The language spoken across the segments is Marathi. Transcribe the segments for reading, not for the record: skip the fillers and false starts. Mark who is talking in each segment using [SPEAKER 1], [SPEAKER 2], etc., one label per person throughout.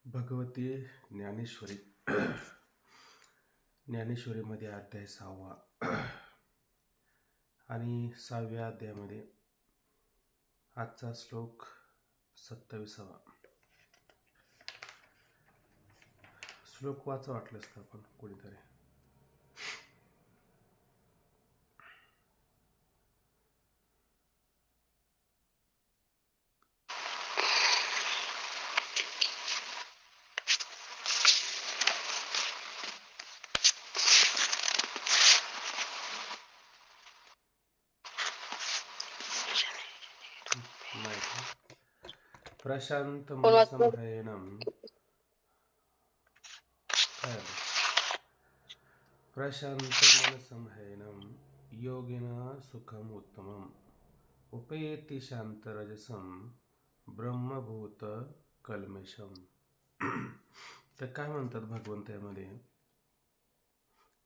[SPEAKER 1] भगवती ज्ञानेश्वरी ज्ञानेश्वरीमध्ये अध्याय 6वा आणि 6व्या अध्यायामध्ये आजचा श्लोक 27वा. श्लोक वाचा वाटलंच तर आपण कोणीतरी. प्रशांत मनसंभयनम प्रशांत मनसंभयनम योगिना सुखम उत्तमम उपेति शांतरजसम ब्रह्मभूत कल्मेशम. तर काय म्हणतात भगवंत यामध्ये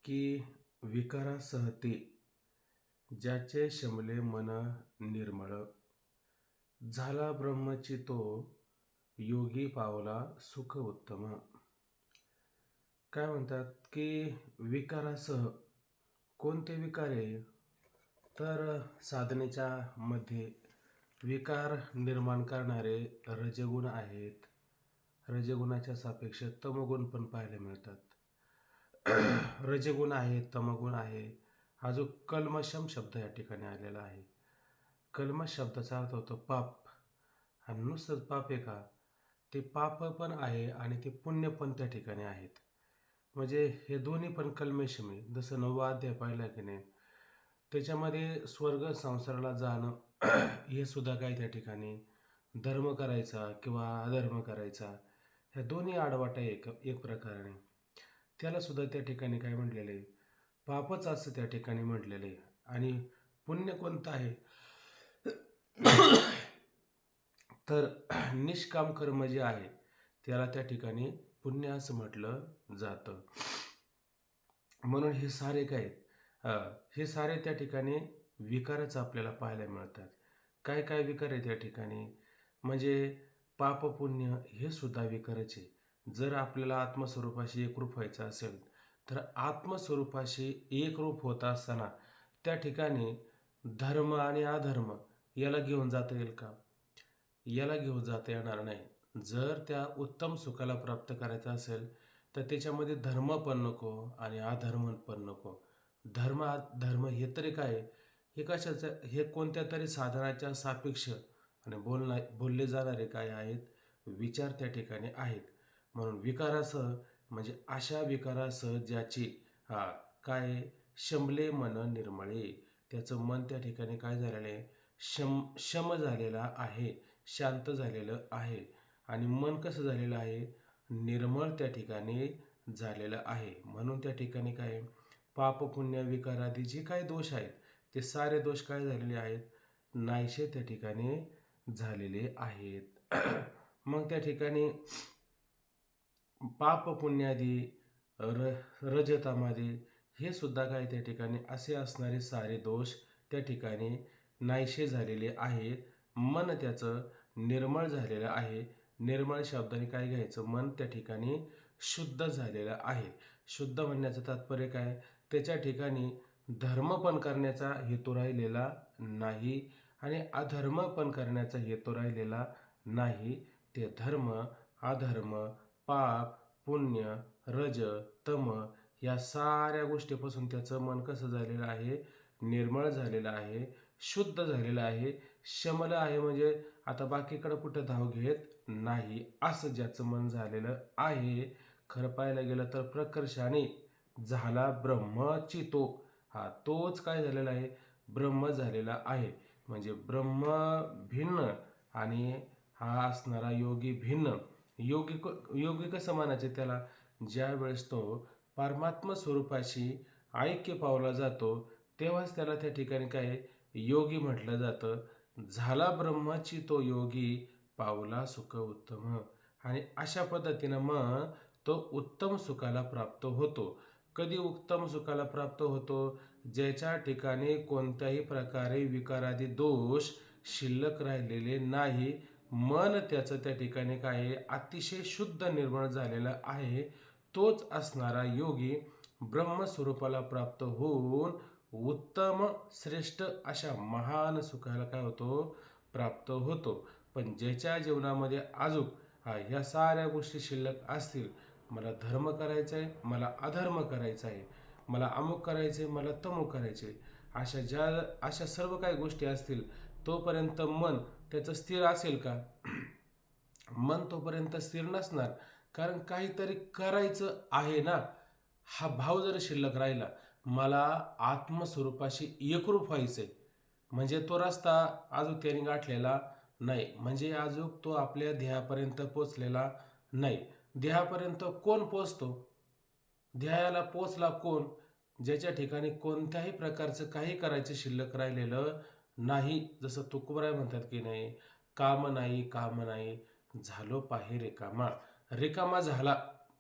[SPEAKER 1] की विकारासह ते ज्याचे शमले मन निर्मळ झाला ब्रह्मची तो योगी पावला सुख उत्तम. काय म्हणतात की विकारासह कोणते विकार आहे तर साधनेच्या मध्ये विकार निर्माण करणारे रजगुण आहेत. रजगुणाच्या सापेक्ष तमगुण पण पाहायला मिळतात. रजगुण आहे, तमगुण आहे. हा जो कल्मशम शब्द या ठिकाणी आलेला आहे. कल्मश शब्दाचा अर्थ होतो पाप. आणि नुसतंच पाप आहे का, ते पाप पण आहे आणि ते पुण्य पण त्या ठिकाणी आहेत. म्हणजे हे दोन्ही पण कल्मेशम आहे. जसं 9वा अध्याय पाहिला की नाही, त्याच्यामध्ये स्वर्ग संसाराला जाणं हे सुद्धा काय त्या ठिकाणी धर्म करायचा किंवा अधर्म करायचा, ह्या दोन्ही आडवाटा एक प्रकाराने त्याला सुद्धा त्या ठिकाणी काय म्हटलेलं आहे, पापच असं त्या ठिकाणी म्हटलेलं आहे. आणि पुण्य कोणतं आहे तर निष्काम कर्म जे आहे त्याला त्या ठिकाणी पुण्य असं म्हटलं जातं. म्हणून हे सारे काय हे सारे त्या ठिकाणी विकारच आपल्याला पाहायला मिळतात. काय काय विकार आहे त्या ठिकाणी, म्हणजे पाप पुण्य हे सुद्धा विकारच आहे. जर आपल्याला आत्मस्वरूपाशी एकरूप व्हायचं असेल तर आत्मस्वरूपाशी एकरूप होत असताना त्या ठिकाणी धर्म आणि अधर्म याला घेऊन जाता येईल का? याला घेऊन जाता येणार नाही. जर त्या उत्तम सुखाला प्राप्त करायचं असेल तर त्याच्यामध्ये धर्म पण नको आणि अधर्म पण नको. धर्म हे तरी काय, हे कशाचं, हे कोणत्या तरी साधनाच्या सापेक्ष आणि बोलले जाणारे काय आहेत, विचार त्या ठिकाणी आहेत. म्हणून विकारासह म्हणजे अशा विकारासह ज्याची काय शमले मन निर्मळे, त्याचं मन त्या ठिकाणी काय झालेलं आहे, शम झालेला आहे, शांत झालेलं आहे. आणि मन कसं झालेलं आहे, निर्मळ त्या ठिकाणी झालेलं आहे. म्हणून त्या ठिकाणी काय पाप पुण्य विकार आदी जे काही दोष आहेत ते सारे दोष काय झालेले आहेत, नाहीसे त्या ठिकाणी झालेले आहेत. मग त्या ठिकाणी पाप पुण्यादी रजतामादी हे सुद्धा काय त्या ठिकाणी असे असणारे सारे दोष त्या ठिकाणी नाहीसे झालेले आहेत. मन त्याचं निर्मळ झालेलं आहे. निर्मळ शब्दाने काय घ्यायचं, मन त्या ठिकाणी शुद्ध झालेलं आहे. शुद्ध म्हणण्याचं तात्पर्य काय, त्याच्या ठिकाणी धर्म पण करण्याचा हेतू राहिलेला नाही आणि अधर्म पण करण्याचा हेतू राहिलेला नाही. ते धर्म अधर्म पाप पुण्य रज तम या साऱ्या गोष्टीपासून त्याचं मन कसं झालेलं आहे, निर्मळ झालेलं आहे, शुद्ध झालेलं आहे, शमलं आहे. म्हणजे आता बाकीकडं कुठं धाव घेत नाही असं ज्याचं मन झालेलं आहे. खरं पाहायला गेलं तर प्रकर्षाने झाला ब्रह्मची तो, तोच काय झालेला आहे, ब्रह्म झालेला आहे. म्हणजे ब्रह्म भिन्न आणि हा असणारा योगी भिन्न. योगी कसं म्हणायचे त्याला, ज्या वेळेस तो परमात्मा स्वरूपाशी ऐक्य पावला जातो तेव्हाच त्याला त्या ठिकाणी काय योगी म्हटलं जातं. झाला ब्रह्माची तो योगी पावला सुख उत्तम. आणि अशा पद्धतीनं मग तो उत्तम सुखाला प्राप्त होतो. कधी उत्तम सुखाला प्राप्त होतो, ज्याच्या ठिकाणी कोणत्याही प्रकारे विकारादी दोष शिल्लक राहिलेले नाही, मन त्याचं त्या ठिकाणी काय आहे, अतिशय शुद्ध निर्मळ झालेलं आहे. तोच असणारा योगी ब्रह्मस्वरूपाला प्राप्त होऊन उत्तम श्रेष्ठ अशा महान सुखाला काय होतो, प्राप्त होतो. पण ज्याच्या जीवनामध्ये अजून ह्या साऱ्या गोष्टी शिल्लक असतील, मला धर्म करायचा आहे, मला अधर्म करायचा आहे, मला अमुक करायचे आहे, मला तमुक करायचे, अशा सर्व काही गोष्टी असतील, तोपर्यंत मन त्याचं स्थिर असेल का? मन तोपर्यंत स्थिर नसणार. कारण काहीतरी करायचं आहे ना, हा भाव जर शिल्लक राहिला, मला आत्मस्वरूपाशी एकरूप व्हायचंय, म्हणजे तो रस्ता अजून त्याने गाठलेला नाही, म्हणजे अजून तो आपल्या ध्येयापर्यंत पोचलेला नाही. ध्येयापर्यंत कोण पोचतो? ध्येयाला पोचला कोण? ज्याच्या ठिकाणी कोणत्याही प्रकारचं काही करायचं शिल्लक राहिलेलं नाही. जसं तुकोबराय म्हणतात की नाही, काम नाही काम नाही झालो पाहे रिकामा. रिकामा झाला,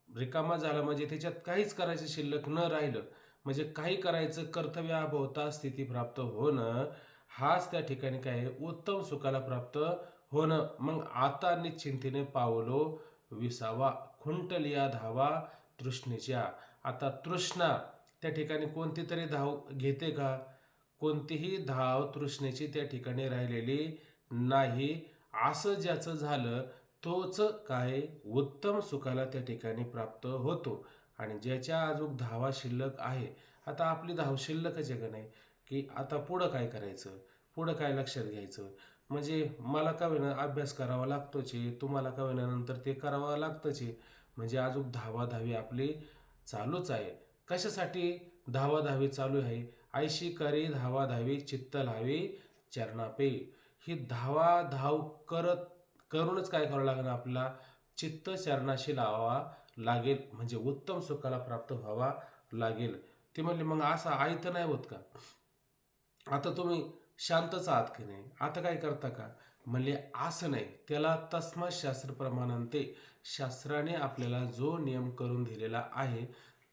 [SPEAKER 1] रिकामा झाला म्हणजे त्याच्यात काहीच करायचं शिल्लक न राहिलं, म्हणजे काही करायचं कर्तव्याभोवता स्थिती प्राप्त होणं, हाच त्या ठिकाणी काय आहे, उत्तम सुखाला प्राप्त होणं. मग आता निश्चिंतीने पावलो विसावा, खुंटलिया धावा तृष्णेच्या. आता तृष्णा त्या ठिकाणी कोणती तरी धाव घेते का? कोणतीही धाव तृष्णेची त्या ठिकाणी राहिलेली नाही. असं ज्याचं झालं तोच काय उत्तम सुखाला त्या ठिकाणी प्राप्त होतो. आणि ज्याच्या अजून धावा शिल्लक आहे, आता आपली धाव शिल्लकच आहे का नाही, की आता पुढं काय करायचं, पुढं काय लक्षात घ्यायचं, म्हणजे मला का होईना अभ्यास करावा लागतोच आहे, तुम्हाला का होईना नंतर ते करावं लागतंच आहे, म्हणजे अजून धावाधावी आपली चालूच आहे. कशासाठी धावाधावी चालू आहे? ऐशी करी धावाधावी चित्त लावी चरणापे. ही धावाधाव करूनच काय करावं लागेल आपल्याला? चित्त चरणाशी लावावा लागेल, म्हणजे उत्तम सुखाला प्राप्त व्हावा लागेल. ते म्हणले मग असं आयतं नाही होत का? आता तुम्ही शांतच आहात की नाही, आता काय करता का? म्हणले असं नाही, त्याला तस्मात् शास्त्र प्रमाणांते, शास्त्राने आपल्याला जो नियम करून दिलेला आहे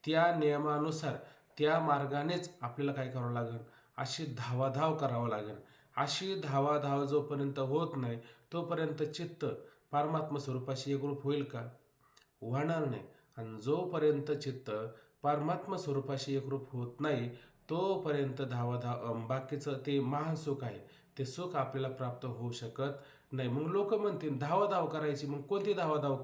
[SPEAKER 1] त्या नियमानुसार त्या मार्गानेच आपल्याला काय करावं लागेल, अशी धावाधाव करावं लागेल. अशी धावाधाव जोपर्यंत होत नाही तोपर्यंत चित्त परमात्मा स्वरूपाशी एकरूप होईल का? होणार नाही. आणि जोपर्यंत चित्त परमात्मा स्वरूपाशी एकरूप होत नाही तोपर्यंत बाकीचं ते महान सुख आहे, ते सुख आपल्याला प्राप्त होऊ शकत नाही. मग लोक म्हणतील धावाधाव करायची, मग कोणती धावाधाव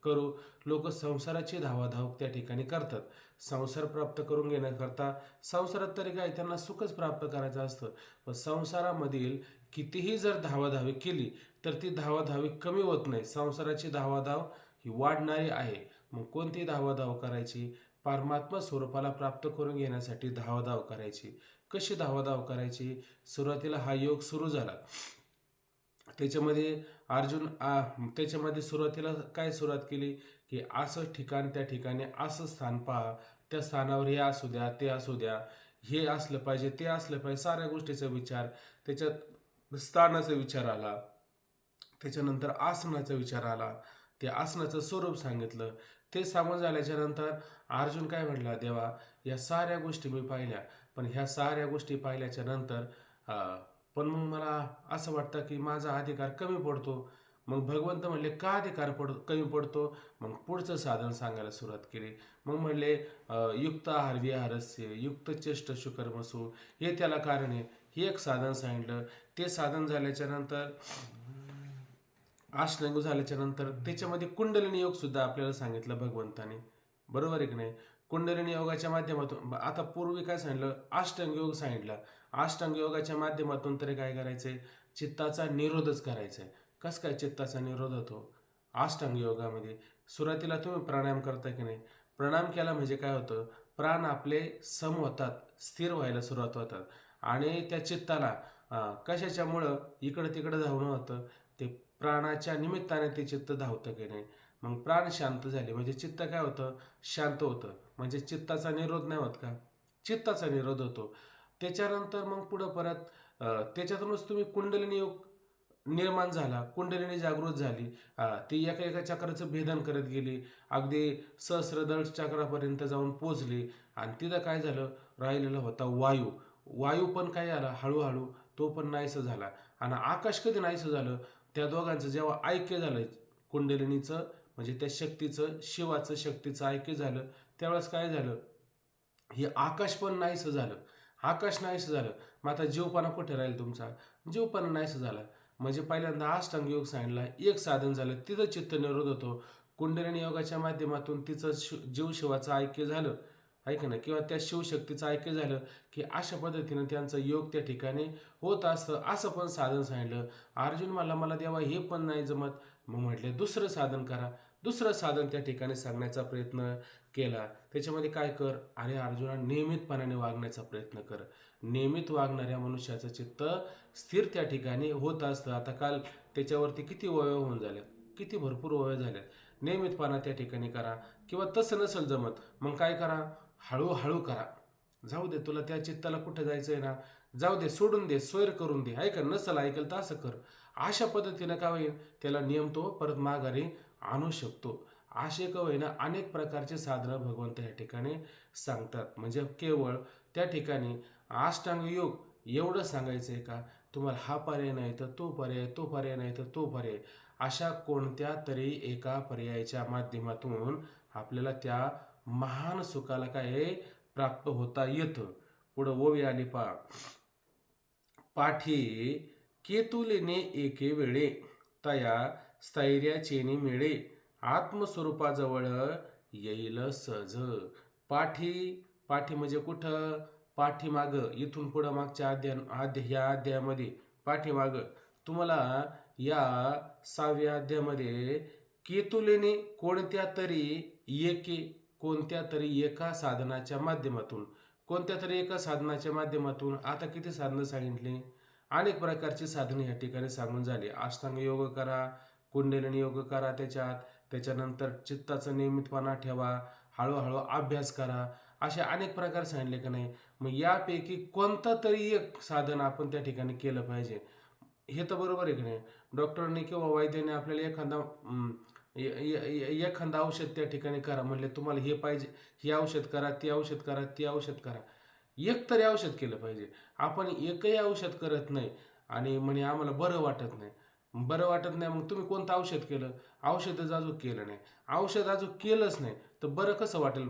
[SPEAKER 1] करू? लोक संसाराची धावाधाव त्या ठिकाणी करतात. संसार प्राप्त करून घेण्याकरता संसारात तरी काय त्यांना सुखच प्राप्त करायचं असतं, पण संसारामधील कितीही जर धावाधावी केली तर ती धावाधावी कमी होत नाही. संसाराची धावाधाव ही वाढणारी आहे. मग कोणती धावाधाव करायची? परमात्मा स्वरूपाला प्राप्त करून घेण्यासाठी धावाधाव करायची. कशी धावाधाव करायची? सुरुवातीला हा योग सुरू झाला, त्याच्यामध्ये त्याच्यामध्ये सुरुवातीला काय सुरुवात केली, की असं ठिकाण त्या ठिकाणी असं स्थान पहा, त्या स्थानावर हे असू द्या ते असू द्या, हे असलं पाहिजे ते असलं पाहिजे, साऱ्या गोष्टीचा विचार, त्याच्यात स्थानाचा विचार आला, त्याच्यानंतर आसनाचा विचार आला, ते आसनाचं स्वरूप सांगितलं. ते सांगून झाल्याच्या नंतर अर्जुन काय म्हटला, देवा या साऱ्या गोष्टी मी पाहिल्या, पण ह्या साऱ्या गोष्टी पाहिल्याच्या नंतर पण मग मला असं वाटतं की माझा अधिकार कमी पडतो. मग भगवंत म्हणले का अधिकार कमी पडतो? मग पुढचं साधन सांगायला सुरुवात केली. मग म्हणले युक्त आहार विहारस्य युक्त चेष्ट शुकर्मसु, हे त्याला कारण आहे. हे एक साधन सांगितलं. ते साधन झाल्याच्या नंतर अष्टांग झाल्याच्या नंतर त्याच्यामध्ये कुंडलिनी योग सुद्धा आपल्याला सांगितलं भगवंताने, बरोबर आहे की नाही? कुंडलिनी योगाच्या माध्यमातून आता पूर्वी काय सांगितलं, अष्टांग योग सांगितला. अष्टांग योगाच्या माध्यमातून तरी काय करायचंय, चित्ताचा निरोधच करायचा आहे. कसं काय चित्ताचा निरोध होतो अष्टांग योगामध्ये? सुरुवातीला तुम्ही प्राणायाम करता की नाही, प्राणायाम केला म्हणजे काय होतं, प्राण आपले सम होतात, स्थिर व्हायला सुरुवात होतात, आणि त्या चित्ताला कशाच्यामुळं इकडं तिकडं धावणं होतं, ते प्राणाच्या निमित्ताने ते चित्त धावतं की नाही. मग प्राण शांत झाले म्हणजे चित्त काय होतं, शांत होतं, म्हणजे चित्ताचा निरोध नाही होत का? चित्ताचा निरोध होतो. त्याच्यानंतर मग पुढं परत त्याच्यातूनच तुम्ही कुंडलिनी योग निर्माण झाला, कुंडलिनी जागृत झाली, ती एका एका चक्राचं भेदन करत गेली, अगदी सहस्रदळ चक्रापर्यंत जाऊन पोचली, आणि तिथं काय झालं, राहिलेला होता वायू. वायू पण काय झाला हळूहळू, तो पण नाहीसं झाला. आणि आकाश कधी नाहीसं झालं, त्या दोघांचं जेव्हा ऐक्य झालं, कुंडलिनीचं म्हणजे त्या शक्तीचं, शिवाचं शक्तीचं ऐक्य झालं, त्यावेळेस काय झालं, हे आकाश पण नाहीसं झालं. आकाश नाहीसं झालं. मग आता जीवपणा कुठे राहील तुमचा? जीवपणा नाहीसं झाला. म्हणजे पहिल्यांदा अष्टांग योग सांगितला, एक साधन झालं, तिथं चित्त निरोध होतो. कुंडलिनी योगाच्या माध्यमातून तिचं जीव शिवाचं ऐक्य झालं, ऐक ना, किंवा त्या शिवशक्तीचं ऐक्य झालं, की अशा पद्धतीनं त्यांचं योग त्या ठिकाणी होत असतं. असं पण साधन सांगितलं. अर्जुन म्हणला, मला देवा हे पण नाही जमत. मग म्हटले दुसरं साधन करा. दुसरं साधन त्या ठिकाणी सांगण्याचा प्रयत्न केला. त्याच्यामध्ये काय कर, अरे अर्जुना, नियमितपणाने वागण्याचा प्रयत्न कर. नियमित वागणाऱ्या मनुष्याचं चित्त स्थिर त्या ठिकाणी होत असतं. आता काल त्याच्यावरती किती वय होऊन झाल्यात, किती भरपूर वय झाल्यात. नियमितपणा त्या ठिकाणी करा. किंवा तसं नसेल जमत, मग काय करा, हळूहळू करा. जाऊ दे, तुला त्या चित्ताला कुठं जायचं आहे ना, जाऊ दे, सोडून दे, सोयर करून दे, ऐका, नसल ऐकल तर असं कर. अशा पद्धतीनं काय होईल, त्याला नियम तो परत माघारी आणू शकतो. असे का होईना अनेक प्रकारचे साधनं भगवंत या ठिकाणी सांगतात. म्हणजे केवळ त्या ठिकाणी अष्टांग योग एवढं सांगायचं आहे का, तुम्हाला हा पर्याय नाही तर तो पर्याय, तो पर्याय नाही तर तो पर्याय, अशा कोणत्या तरी एका पर्यायाच्या माध्यमातून आपल्याला त्या महान सुखाला काय प्राप्त होता येतं. पुढं ओवी आली पहा, पाठी केतुलिने एके वेळे तया स्थैर्याचेनी मिळे आत्मस्वरूपाजवळ येईल सहज. पाठी, पाठी म्हणजे कुठं, पाठीमागं, इथून पुढं मागच्या ह्या अध्यायामध्ये पाठीमागं तुम्हाला या 6व्या अध्यायामध्ये केतुलेने कोणत्या तरी एका साधनाच्या माध्यमातून, कोणत्या तरी एका साधनाच्या माध्यमातून, आता किती साधनं सांगितली, अनेक प्रकारची साधने या ठिकाणी सांगून झाली. अष्टांग योग करा, कुंडलिनी योग करा, त्याच्यानंतर चित्ताचा नियमितपणा ठेवा, हळूहळू अभ्यास करा, असे अनेक प्रकार सांगितले का नाही. मग यापैकी कोणतं तरी एक साधन आपण त्या ठिकाणी केलं पाहिजे. हे तर बरोबर आहे की नाही. डॉक्टरने किंवा वैद्याने आपल्याला एखादं औषध त्या ठिकाणी करा म्हणले, तुम्हाला हे पाहिजे, हे औषध करा, ते औषध करा, ते औषध करा, एक तरी औषध केलं पाहिजे. आपण एकही औषध करत नाही आणि म्हणे आम्हाला बरं वाटत नाही. बरं वाटत नाही, मग तुम्ही कोणतं औषध केलं? औषधच अजून केलं नाही. औषध अजून केलंच नाही तर बरं कसं वाटेल?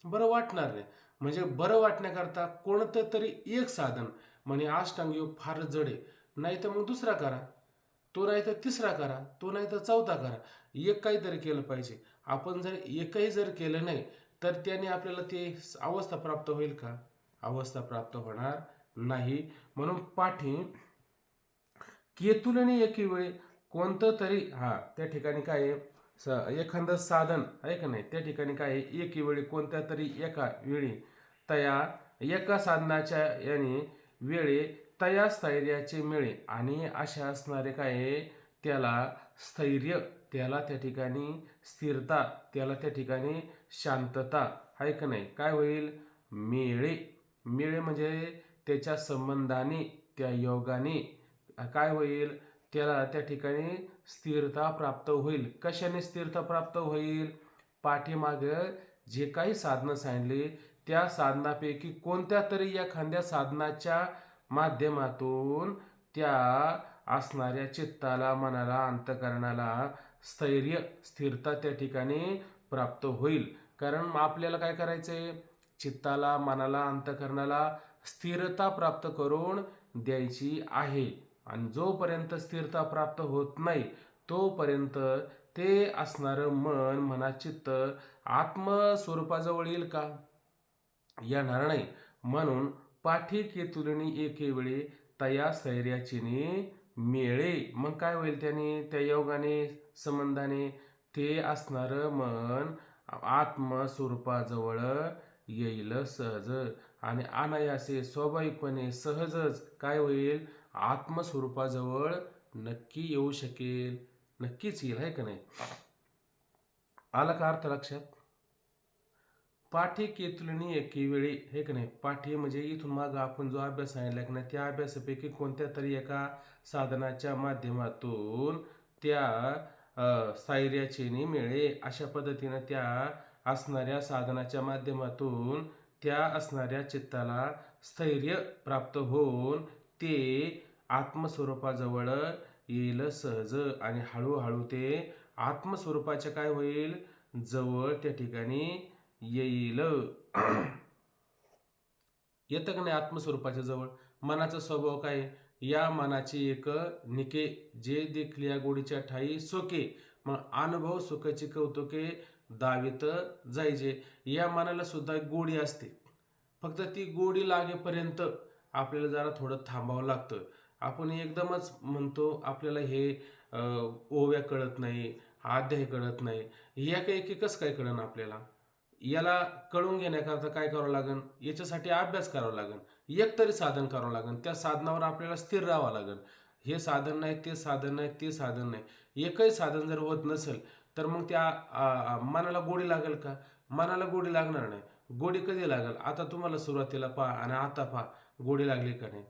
[SPEAKER 1] बरं वाटणार नाही. म्हणजे बरं वाटण्याकरता कोणतं तरी एक साधन, म्हणे अष्टांग योग फारच जड आहे, नाही तर मग दुसरा करा, तो नाही तर तिसरा करा, तो नाही तर चौथा करा, एक काहीतरी केलं पाहिजे. आपण जर एकही जर केलं नाही तर त्याने आपल्याला ते अवस्था प्राप्त होईल का? अवस्था प्राप्त होणार नाही. म्हणून पाठी केतुलने एके वेळी कोणतं तरी, त्या ठिकाणी काय आहे, एखादं साधन आहे का नाही, त्या ठिकाणी काय आहे, एके वेळी कोणत्या तरी एका वेळी तया, एका साधनाच्या याने वेळे तया स्थैर्याचे मिळे, आणि अशा असणारे काय आहे, त्याला स्थैर्य, त्याला त्या ठिकाणी स्थिरता, त्याला त्या ठिकाणी शांतता आहे का नाही, काय होईल, मिळे. मिळे म्हणजे त्याच्या संबंधाने, त्या योगाने काय होईल, त्याला त्या ठिकाणी स्थिरता प्राप्त होईल. कशाने स्थिरता प्राप्त होईल? पाठीमागं जे काही साधनं सांगितली त्या साधनापैकी कोणत्या तरी एखाद्या साधनाच्या माध्यमातून त्या असणाऱ्या चित्ताला, मनाला, अंतःकरणाला स्थैर्य, स्थिरता त्या ठिकाणी प्राप्त होईल. कारण आपल्याला काय करायचंय, चित्ताला, मनाला, अंतःकरणाला स्थिरता प्राप्त करून द्यायची आहे. आणि जोपर्यंत स्थिरता प्राप्त होत नाही तोपर्यंत ते असणारं मन, म्हणा चित्त आत्मस्वरूपाजवळ येईल का? येणार नाही. म्हणून पाठी केतुलिनी एके वेळी तया स्थैर्याचिनी मिळे. मग काय होईल, त्याने, त्या योगाने, संबंधाने ते असणारं मन आत्मस्वरूपाजवळ येईल सहज, आणि अनायासे, स्वाभाविकपणे, सहजच काय होईल, आत्मस्वरूपाजवळ नक्की येऊ शकेल. नक्कीच येईल, आहे का नाही. आला का अर्थ लक्षात? पाठी केतुलिनी एके वेळी, हे का नाही. पाठी म्हणजे इथून मागं आपण जो अभ्यास सांगितला की नाही, त्या अभ्यासापैकी कोणत्या तरी एका साधनाच्या माध्यमातून त्या स्थैर्याचेनी मिळे, अशा पद्धतीनं त्या असणाऱ्या साधनाच्या माध्यमातून त्या असणाऱ्या चित्ताला स्थैर्य प्राप्त होऊन ते आत्मस्वरूपाजवळ येईल सहज आणि हळूहळू ते आत्मस्वरूपाच्या काय होईल, जवळ त्या ठिकाणी येईल. येतं का नाही आत्मस्वरूपाच्या जवळ? मनाचा स्वभाव काय? या मनाची एक निके, जे देखल्या गोडीच्या ठाई सोके, मग अनुभव सुखाची कौतुके दावीत जायचे. या मनाला सुद्धा एक गोडी असते, फक्त ती गोडी लागेपर्यंत आपल्याला जरा थोडं थांबावं लागतं. आपण एकदमच म्हणतो आपल्याला हे ओव्या कळत नाही, अध्याय कळत नाही. ह्या काही कसं काय कळण आपल्याला? याला कळून घेण्याकरता काय करावं लागेल? याच्यासाठी अभ्यास करावा लागेल, एक तरी साधन करावं लागेल, त्या साधनावर आपल्याला स्थिर राहावं लागेल. हे साधन नाही, ते साधन नाही, ते साधन नाही, एकही साधन जर होत नसेल तर मग त्या मनाला गोडी लागेल का? मनाला गोडी लागणार नाही. गोडी कधी लागेल? आता तुम्हाला सुरुवातीला पहा आणि आता पहा, गोडी लागली का नाही?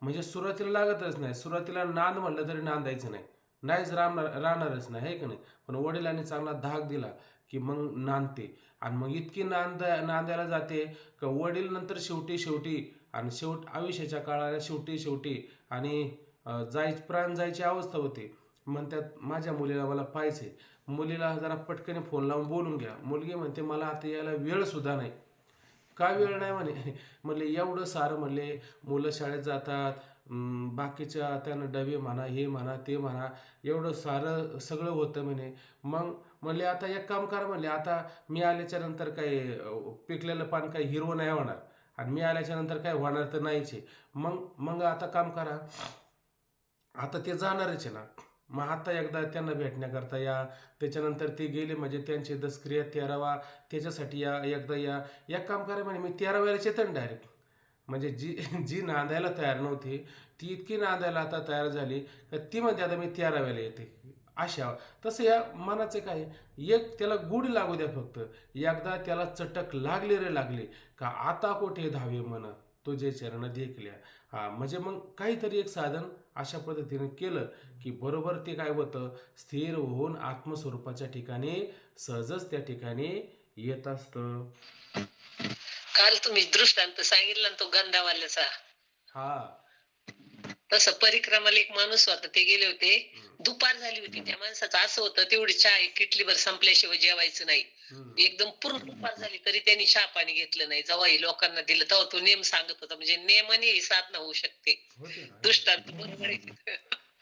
[SPEAKER 1] म्हणजे सुरुवातीला लागतच नाही. सुरुवातीला नांद म्हटलं तरी नांदायचं नाही, नाहीच राहणारच नाही, आहे का नाही? पण वडिलांनी चांगला धाक दिला की मग नांदते. आणि मग इतकी नांदायला जाते का वडील नंतर शेवटी शेवटी आणि आयुष्याच्या काळाला शेवटी शेवटी आणि प्राण जायची अवस्था होते. म्हणतात माझ्या मुलीला मला पाहिजे. मुलीला जरा पटकन फोन लावून बोलून घ्या. मुलगी म्हणते मला आता यायला वेळ सुद्धा नाही. का वेळ नाही म्हणे? म्हणले एवढं सारं, म्हणले मुलं शाळेत जातात, बाकीच्या त्यांना डबे म्हणा, हे म्हणा, ते म्हणा, एवढं सारं सगळं होतं म्हणे. मग म्हणले आता एक काम करा, म्हणले आता मी आल्याच्या नंतर काही पिकलेलं पान काही हिरवं नाही होणार आणि मी आल्याच्या नंतर काय होणार तर नाहीच आहे. मग मग आता काम करा, आता ते जाणारच आहे ना, मग आता एकदा त्यांना भेटण्याकरता या. त्याच्यानंतर ते गेले म्हणजे त्यांचे दसक्रिया 13वा, त्याच्यासाठी या, एकदा या. एक काम करा म्हणे, मी 13व्यालाच येतो ना डायरेक्ट. म्हणजे जी जी नांदायला तयार नव्हती ती इतकी नांदायला आता तयार झाली का ती म्हणते आता मी 13व्याला येते. अशा तसं या मनाचं काय, एक त्याला गुढी लागू द्या फक्त. एकदा त्याला चटक लागली रे लागली का आता कोठे धावे मन तुझे चरण देखल्या. हा म्हणजे मग काहीतरी एक साधन अशा पद्धतीने केलं की बरोबर ते काय होतं, स्थिर होऊन आत्मस्वरूपाच्या ठिकाणी सहजच त्या ठिकाणी येत असतं.
[SPEAKER 2] काल तुम्ही दृष्टांत सांगितला ना तो गंधावाल्याचा,
[SPEAKER 1] हा
[SPEAKER 2] तसं परिक्रमाला एक माणूस होता, ते गेले होते, दुपार झाली होती. त्या माणसाचं असं होतं, तेवढी चहा किटलीभर संपल्याशिवाय जेवायचं नाही. एकदम पूर्ण दुपार झाली तरी त्यांनी चहा पाणी घेतलं नाही. जेव्हा लोकांना दिलं तेव्हा तो नेम सांगत होता. म्हणजे नेमाने ही साधना होऊ शकते.
[SPEAKER 1] होते ना.
[SPEAKER 2] दृष्टांत बरोबर आहे.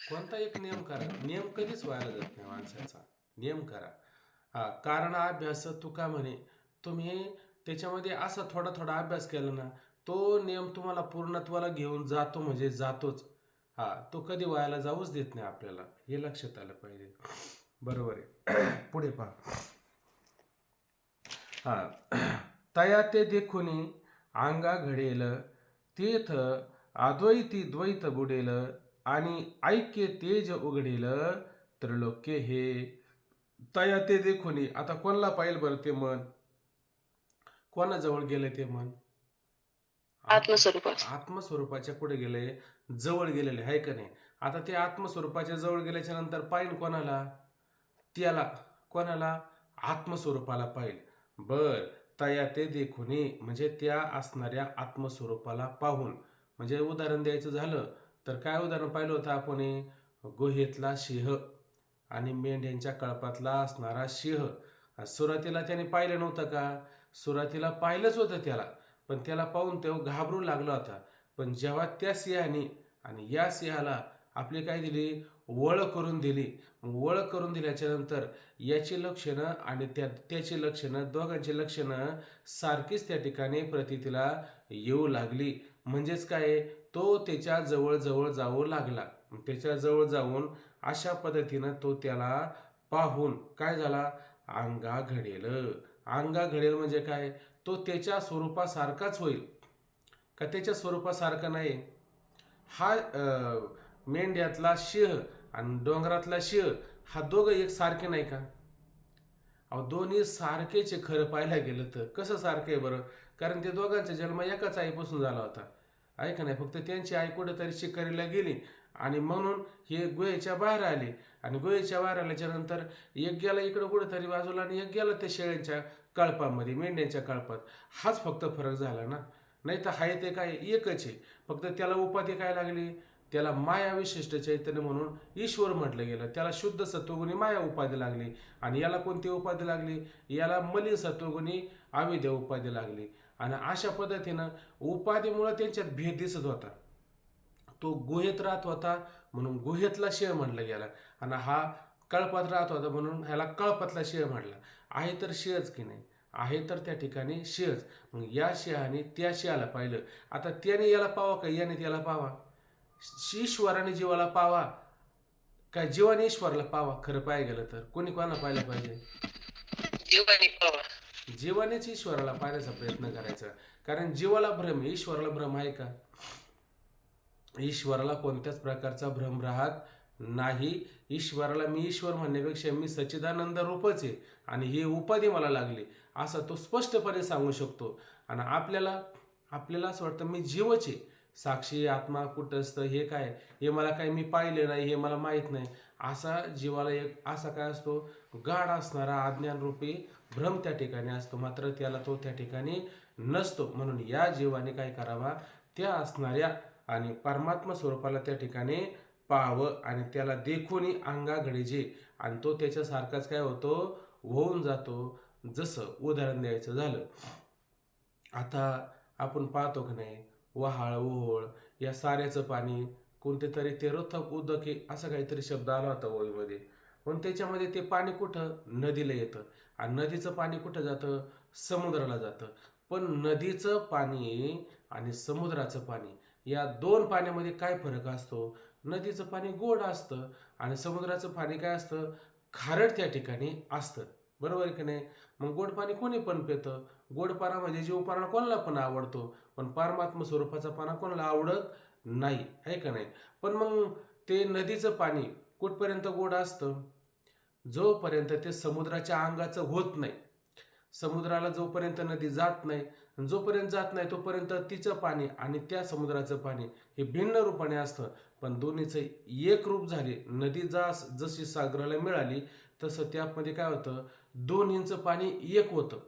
[SPEAKER 1] कोणता एक नियम करा, नियम कधीच व्हायला जात नाही माणसाचा. नियम करा. हा कारण अभ्यास तुका म्हणे, तुम्ही त्याच्यामध्ये असा थोडा थोडा अभ्यास केला ना, तो नियम तुम्हाला पूर्णत्वाला घेऊन जातो म्हणजे जातोच. हा तो कधी व्हायला जाऊच देत नाही आपल्याला, हे लक्षात आलं पाहिजे. बरोबर आहे. पुढे पहा. हा तया ते देखुनी अंगा घडेल, तेथ अद्वैती द्वैत बुडेल आणि ऐक्य तेज उघडेल, त्रिलोक्य हे. तया ते देखुनी, आता कोणाला पाहिजे बरं ते मन? कोणाजवळ गेले ते मन? आत्मस्वरूपाच्या पुढे गेले, जवळ गेलेले, आहे का नाही? आता ते आत्मस्वरूपाच्या जवळ गेल्याच्या नंतर पाहिजे कोणाला? त्याला कोणाला? आत्मस्वरूपाला पाहिजे. बर तया ते देखुनी म्हणजे त्या असणाऱ्या आत्मस्वरूपाला पाहून. म्हणजे उदाहरण द्यायचं झालं तर काय उदाहरण पाहिलं होतं आपण? गुहेतला सिंह आणि मेंढ्यांच्या कळपातला असणारा सिंह. सुरुवातीला त्याने पाहिलं नव्हतं का? सुरुवातीला पाहिलंच होतं त्याला, पण त्याला पाहून तो घाबरू लागला होता. पण जेव्हा त्या सिंहाने आणि या सिंहाला आपली काय दिली? ओळख करून दिली. ओळख करून दिल्याच्या नंतर याची लक्षणं आणि त्याची लक्षणं, दोघांची लक्षणं सारखीच त्या ठिकाणी प्रतीतीला येऊ लागली. म्हणजेच काय, तो त्याच्या जवळ जाऊ लागला. त्याच्या जवळ जाऊन अशा पद्धतीनं तो त्याला पाहून काय झाला? अंगा घडेल. अंगा घडेल म्हणजे काय? तो त्याच्या स्वरूपासारखाच होईल का त्याच्या स्वरूपासारखा नाही? हा मेंढ्यातला सिंह आणि डोंगरातला सिंह हा दोघं एक सारखे नाही का? अहो दोन्ही सारखेच खरं पाहायला गेलं तर. कसं सारखं आहे बरं? कारण ते दोघांचा जन्म एकाच आईपासून झाला होता, आहे का नाही? फक्त त्यांची आई कुठेतरी शिकारीला गेली आणि म्हणून हे गुहेच्या बाहेर आले. आणि गुहेच्या बाहेर आल्याच्या नंतर एक गेला इकडं कुठेतरी बाजूला आणि एक गेला त्या शेळ्यांच्या कळपामध्ये, मेंढ्यांच्या कळपात. हाच फक्त फरक झाला ना, नाही तर हाय ते काय एकच आहे. फक्त त्याला उपाधी काय लागली? त्याला माया विशिष्ट चैतन्य म्हणून ईश्वर म्हटलं गेलं. त्याला शुद्ध सत्वगुणी माया उपाधी लागली. आणि याला कोणती उपाधी लागली? याला मलिन सत्वगुणी अविद्या उपाधी लागली. आणि अशा पद्धतीनं उपाधीमुळे त्यांच्यात भेद दिसत होता. तो गुहेत राहत होता म्हणून गुहेतला शेळ म्हणलं गेला, आणि हा कळपात राहत होता म्हणून ह्याला कळपातला शेळ म्हटला. आहे तर शेळच की नाही, आहे तर त्या ठिकाणी शेळच. मग या शेळाने त्या शेळाला पाहिलं. आता त्याने याला पावा का याने त्याला पावा? ईश्वराने जीवाला पावा काय जीवाने ईश्वराला पावा? खरं पाहायला गेलं तर कोणी कोणाला पाहिलं पाहिजे?
[SPEAKER 2] जीवानी पावा.
[SPEAKER 1] जीवानेच ईश्वराला पाहण्याचा प्रयत्न करायचा. कारण जीवाला भ्रम आहे, ईश्वराला भ्रम आहे का? ईश्वराला कोणत्याच प्रकारचा भ्रम राहत नाही. ईश्वराला मी ईश्वर म्हणण्यापेक्षा मी सच्चिदानंद रूपच आहे आणि ही उपाधी मला लागली असा तो स्पष्टपणे सांगू शकतो. आणि आपल्याला असं वाटतं मी जीवच आहे, साक्षी आत्मा कुटस्थ हे काय, हे मला काय मी पाहिले नाही, हे मला माहीत नाही. असा जीवाला एक असा काय असतो, गाढ असणारा अज्ञान रूपी भ्रम त्या ठिकाणी असतो. मात्र त्याला तो त्या ठिकाणी नसतो. म्हणून या जीवाने काय करावा, त्या असणाऱ्या आणि परमात्मा स्वरूपाला त्या ठिकाणी पाहावं आणि त्याला देखून अंगा घडीजे आणि तो त्याच्यासारखाच काय होतो, होऊन जातो. जसं उदाहरण द्यायचं झालं, आता आपण पाहतो की नाही, वहाळ ओहोळ या साऱ्याचं पाणी कोणते तरी ते रोथक उदके असं काहीतरी शब्द आला होता ओळीमध्ये. पण त्याच्यामध्ये ते पाणी कुठं? नदीला येतं. आणि नदीचं पाणी कुठं जातं? समुद्राला जातं. पण नदीचं पाणी आणि समुद्राचं पाणी या दोन पाण्यामध्ये काय फरक असतो? नदीचं पाणी गोड असतं आणि समुद्राचं पाणी काय असतं? खारट त्या ठिकाणी असतं. बरोबर आहे की नाही? मग गोड पाणी कोणी पण पितं. गोड पाना म्हणजे जीवपाना कोणाला पण आवडतो, पण परमात्मा स्वरूपाचा पाना कोणाला आवडत नाही, आहे का नाही? पण मग ते नदीचं पाणी कुठपर्यंत गोड असतं? जोपर्यंत ते समुद्राच्या अंगाचं होत नाही. समुद्राला जोपर्यंत नदी जात नाही, जोपर्यंत जात नाही तोपर्यंत तिचं पाणी आणि त्या समुद्राचं पाणी हे भिन्न रूपाने असतं. पण दोन्हीचं एक रूप झाले. नदी जशी सागराला मिळाली तसं त्यामध्ये काय होतं, दोन्हींचं पाणी एक होतं,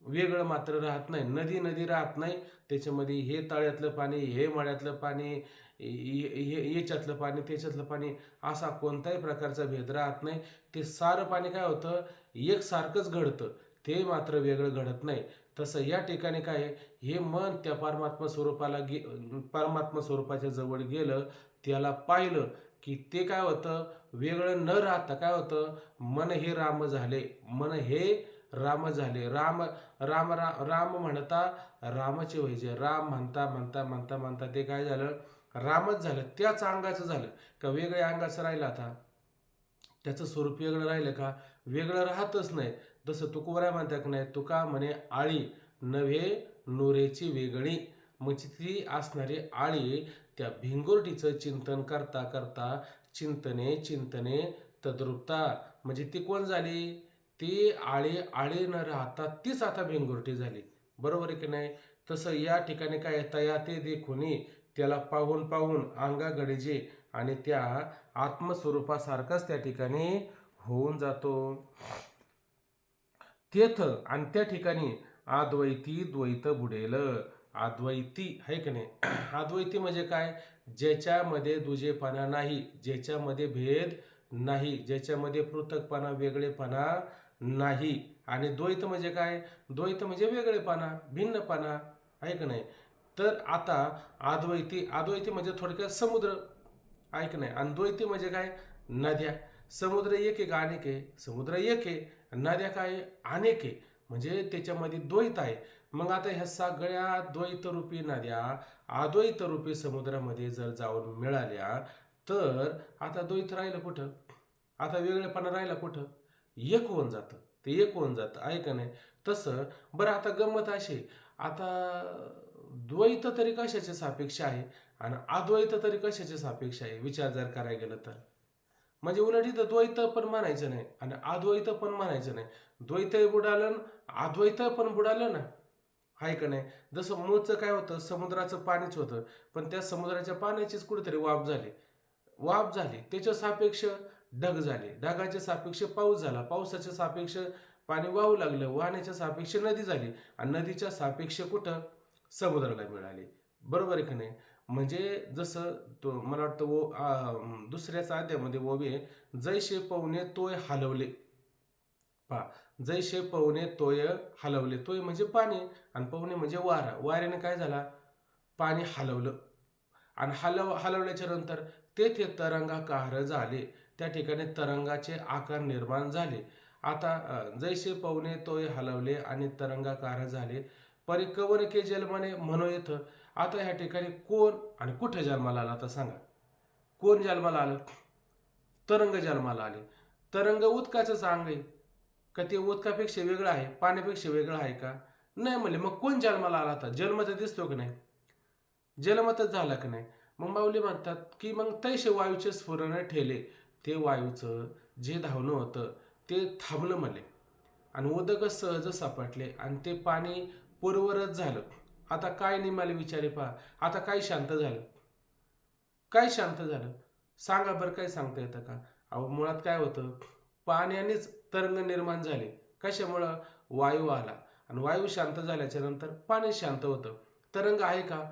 [SPEAKER 1] वेगळं मात्र राहत नाही. नदी नदी राहत नाही. त्याच्यामध्ये हे तळ्यातलं पाणी, हे मळ्यातलं पाणी, याच्यातलं पाणी, त्याच्यातलं पाणी असा कोणताही प्रकारचा भेद राहत नाही. ते सारं पाणी काय होतं, एकसारखंच घडतं, ते मात्र वेगळं घडत नाही. तसं या ठिकाणी काय आहे, हे मन त्या परमात्मा स्वरूपाच्या जवळ गेलं, त्याला पाहिलं की ते काय होतं, वेगळं न राहता काय होतं, मन हे राम झाले. मन हे राम झाले. राम राम राम म्हणता रामाचे व्हायचे. राम म्हणता म्हणता म्हणता म्हणता ते काय झालं, रामच झालं. त्याच अंगाचं झालं का वेगळ्या अंगाचं राहिलं? आता त्याचं स्वरूप वेगळं राहिलं का? वेगळं राहतच नाही. जसं तुकोबराय म्हणतात की नाही, तुका म्हणे आळी नव्हे नोरेची वेगळी. म्हणजे ती असणारी आळी त्या भिंगुरटीचं चिंतन करता करता चिंतने चिंतने तद्रुपता, म्हणजे ती कोण झाली? ती आळी न राहता तीच आता भिंगुरटी झाली. बरोबर आहे की नाही? तसं या ठिकाणी काय तया ते देखुनी, त्याला पाहून पाहून अंगा गडीजे आणि त्या आत्मस्वरूपासारखाच त्या ठिकाणी होऊन जातो. तेथ आणि त्या ठिकाणी अद्वैती द्वैत बुडेल. अद्वैती आहे की नाही? अद्वैती म्हणजे काय? ज्याच्यामध्ये दुजेपणा नाही, ज्याच्यामध्ये भेद नाही, ज्याच्यामध्ये पृथकपणा वेगळेपणा नाही. आणि द्वैत म्हणजे काय? द्वैत म्हणजे वेगळेपणा, भिन्नपणा, आहे की नाही? तर आता अद्वैती म्हणजे थोडक्यात समुद्र, आहे की नाही? आणि द्वैती म्हणजे काय? नद्या. समुद्र एक आहे का अनेक आहे? समुद्र एक आहे. नद्या काय? अनेक आहे. म्हणजे त्याच्यामध्ये द्वैत आहे. मग आता ह्या सगळ्या द्वैतरूपी नद्या अद्वैतरूपी समुद्रामध्ये जर जाऊन मिळाल्या तर आता द्वैत राहिलं कुठं? आता वेगळेपणा राहिला कुठं? एक होऊन जातं. ते एक होऊन जातं, आहे का नाही? तसं बरं आता गंमत अशी, आता द्वैत तरी कशाचे सापेक्ष आहे आणि अद्वैत तरी कशाचे सापेक्ष आहे, विचार जर करायला गेलं तर. म्हणजे उलट इथं द्वैत पण म्हणायचं नाही आणि अद्वैत पण म्हणायचं नाही. द्वैतही बुडालं, अद्वैत पण बुडालं ना, आहे का नाही? जसं मूळचं काय होतं, समुद्राचं पाणीच होतं, पण त्या समुद्राच्या पाण्याचीच कुठेतरी वाफ झाली, त्याच्या सापेक्ष ढग झाले, ढगाच्या सापेक्ष पाऊस झाला, पावसाच्या सापेक्ष पाणी वाहू लागलं, वाहण्याच्या सापेक्ष नदी झाली आणि नदीच्या सापेक्ष कुठं? समुद्राला मिळाली. बरोबर आहे का नाही? म्हणजे जसं तो मला वाटतं दुसऱ्याचा अध्यायामध्ये ओवी जैसे पवने तोय हलवले. पहा, जैसे पवने तोय हलवले. तोय म्हणजे पाणी आणि पवने म्हणजे वारा. वाऱ्याने काय झाला? पाणी हलवलं आणि हलवल्याच्या नंतर तेथे तरंगाकार झाले. त्या ठिकाणी तरंगाचे आकार निर्माण झाले. आता जैसे पवने तोय हलवले आणि तरंगाकार झाले. परी कवन के जन्मने म्हणू येतं. आता ह्या ठिकाणी कोण आणि कुठे जन्माला आला आता सांगा. कोण जन्माला आलं? तरंग जन्माला आले. तरंग उदकाचंच अंग आहे. का ते उदकापेक्षा वेगळं आहे? पाण्यापेक्षा वेगळं आहे का? नाही म्हणले. मग कोण जन्माला आला आता? जन्म तर दिसतो की नाही? जन्मतच झाला की नाही? मग माऊली म्हणतात की मग तैसे वायूचे स्फुरण ठेले. ते वायूचं जे धावणं होतं ते थांबलं म्हणले आणि उदक सहज सापडले आणि ते पाणी पूर्वरच झालं. आता काय निमाले विचारे पहा. आता काय शांत झालं? काय शांत झालं? सांगा बरं, काय सांगता येतं का? अहो मुळात काय होतं? पाण्यानेच तरंग निर्माण झाले. कशामुळं? वायू आला आणि वायू शांत झाल्याच्या नंतर पाणी शांत होतं. तरंग आहे का?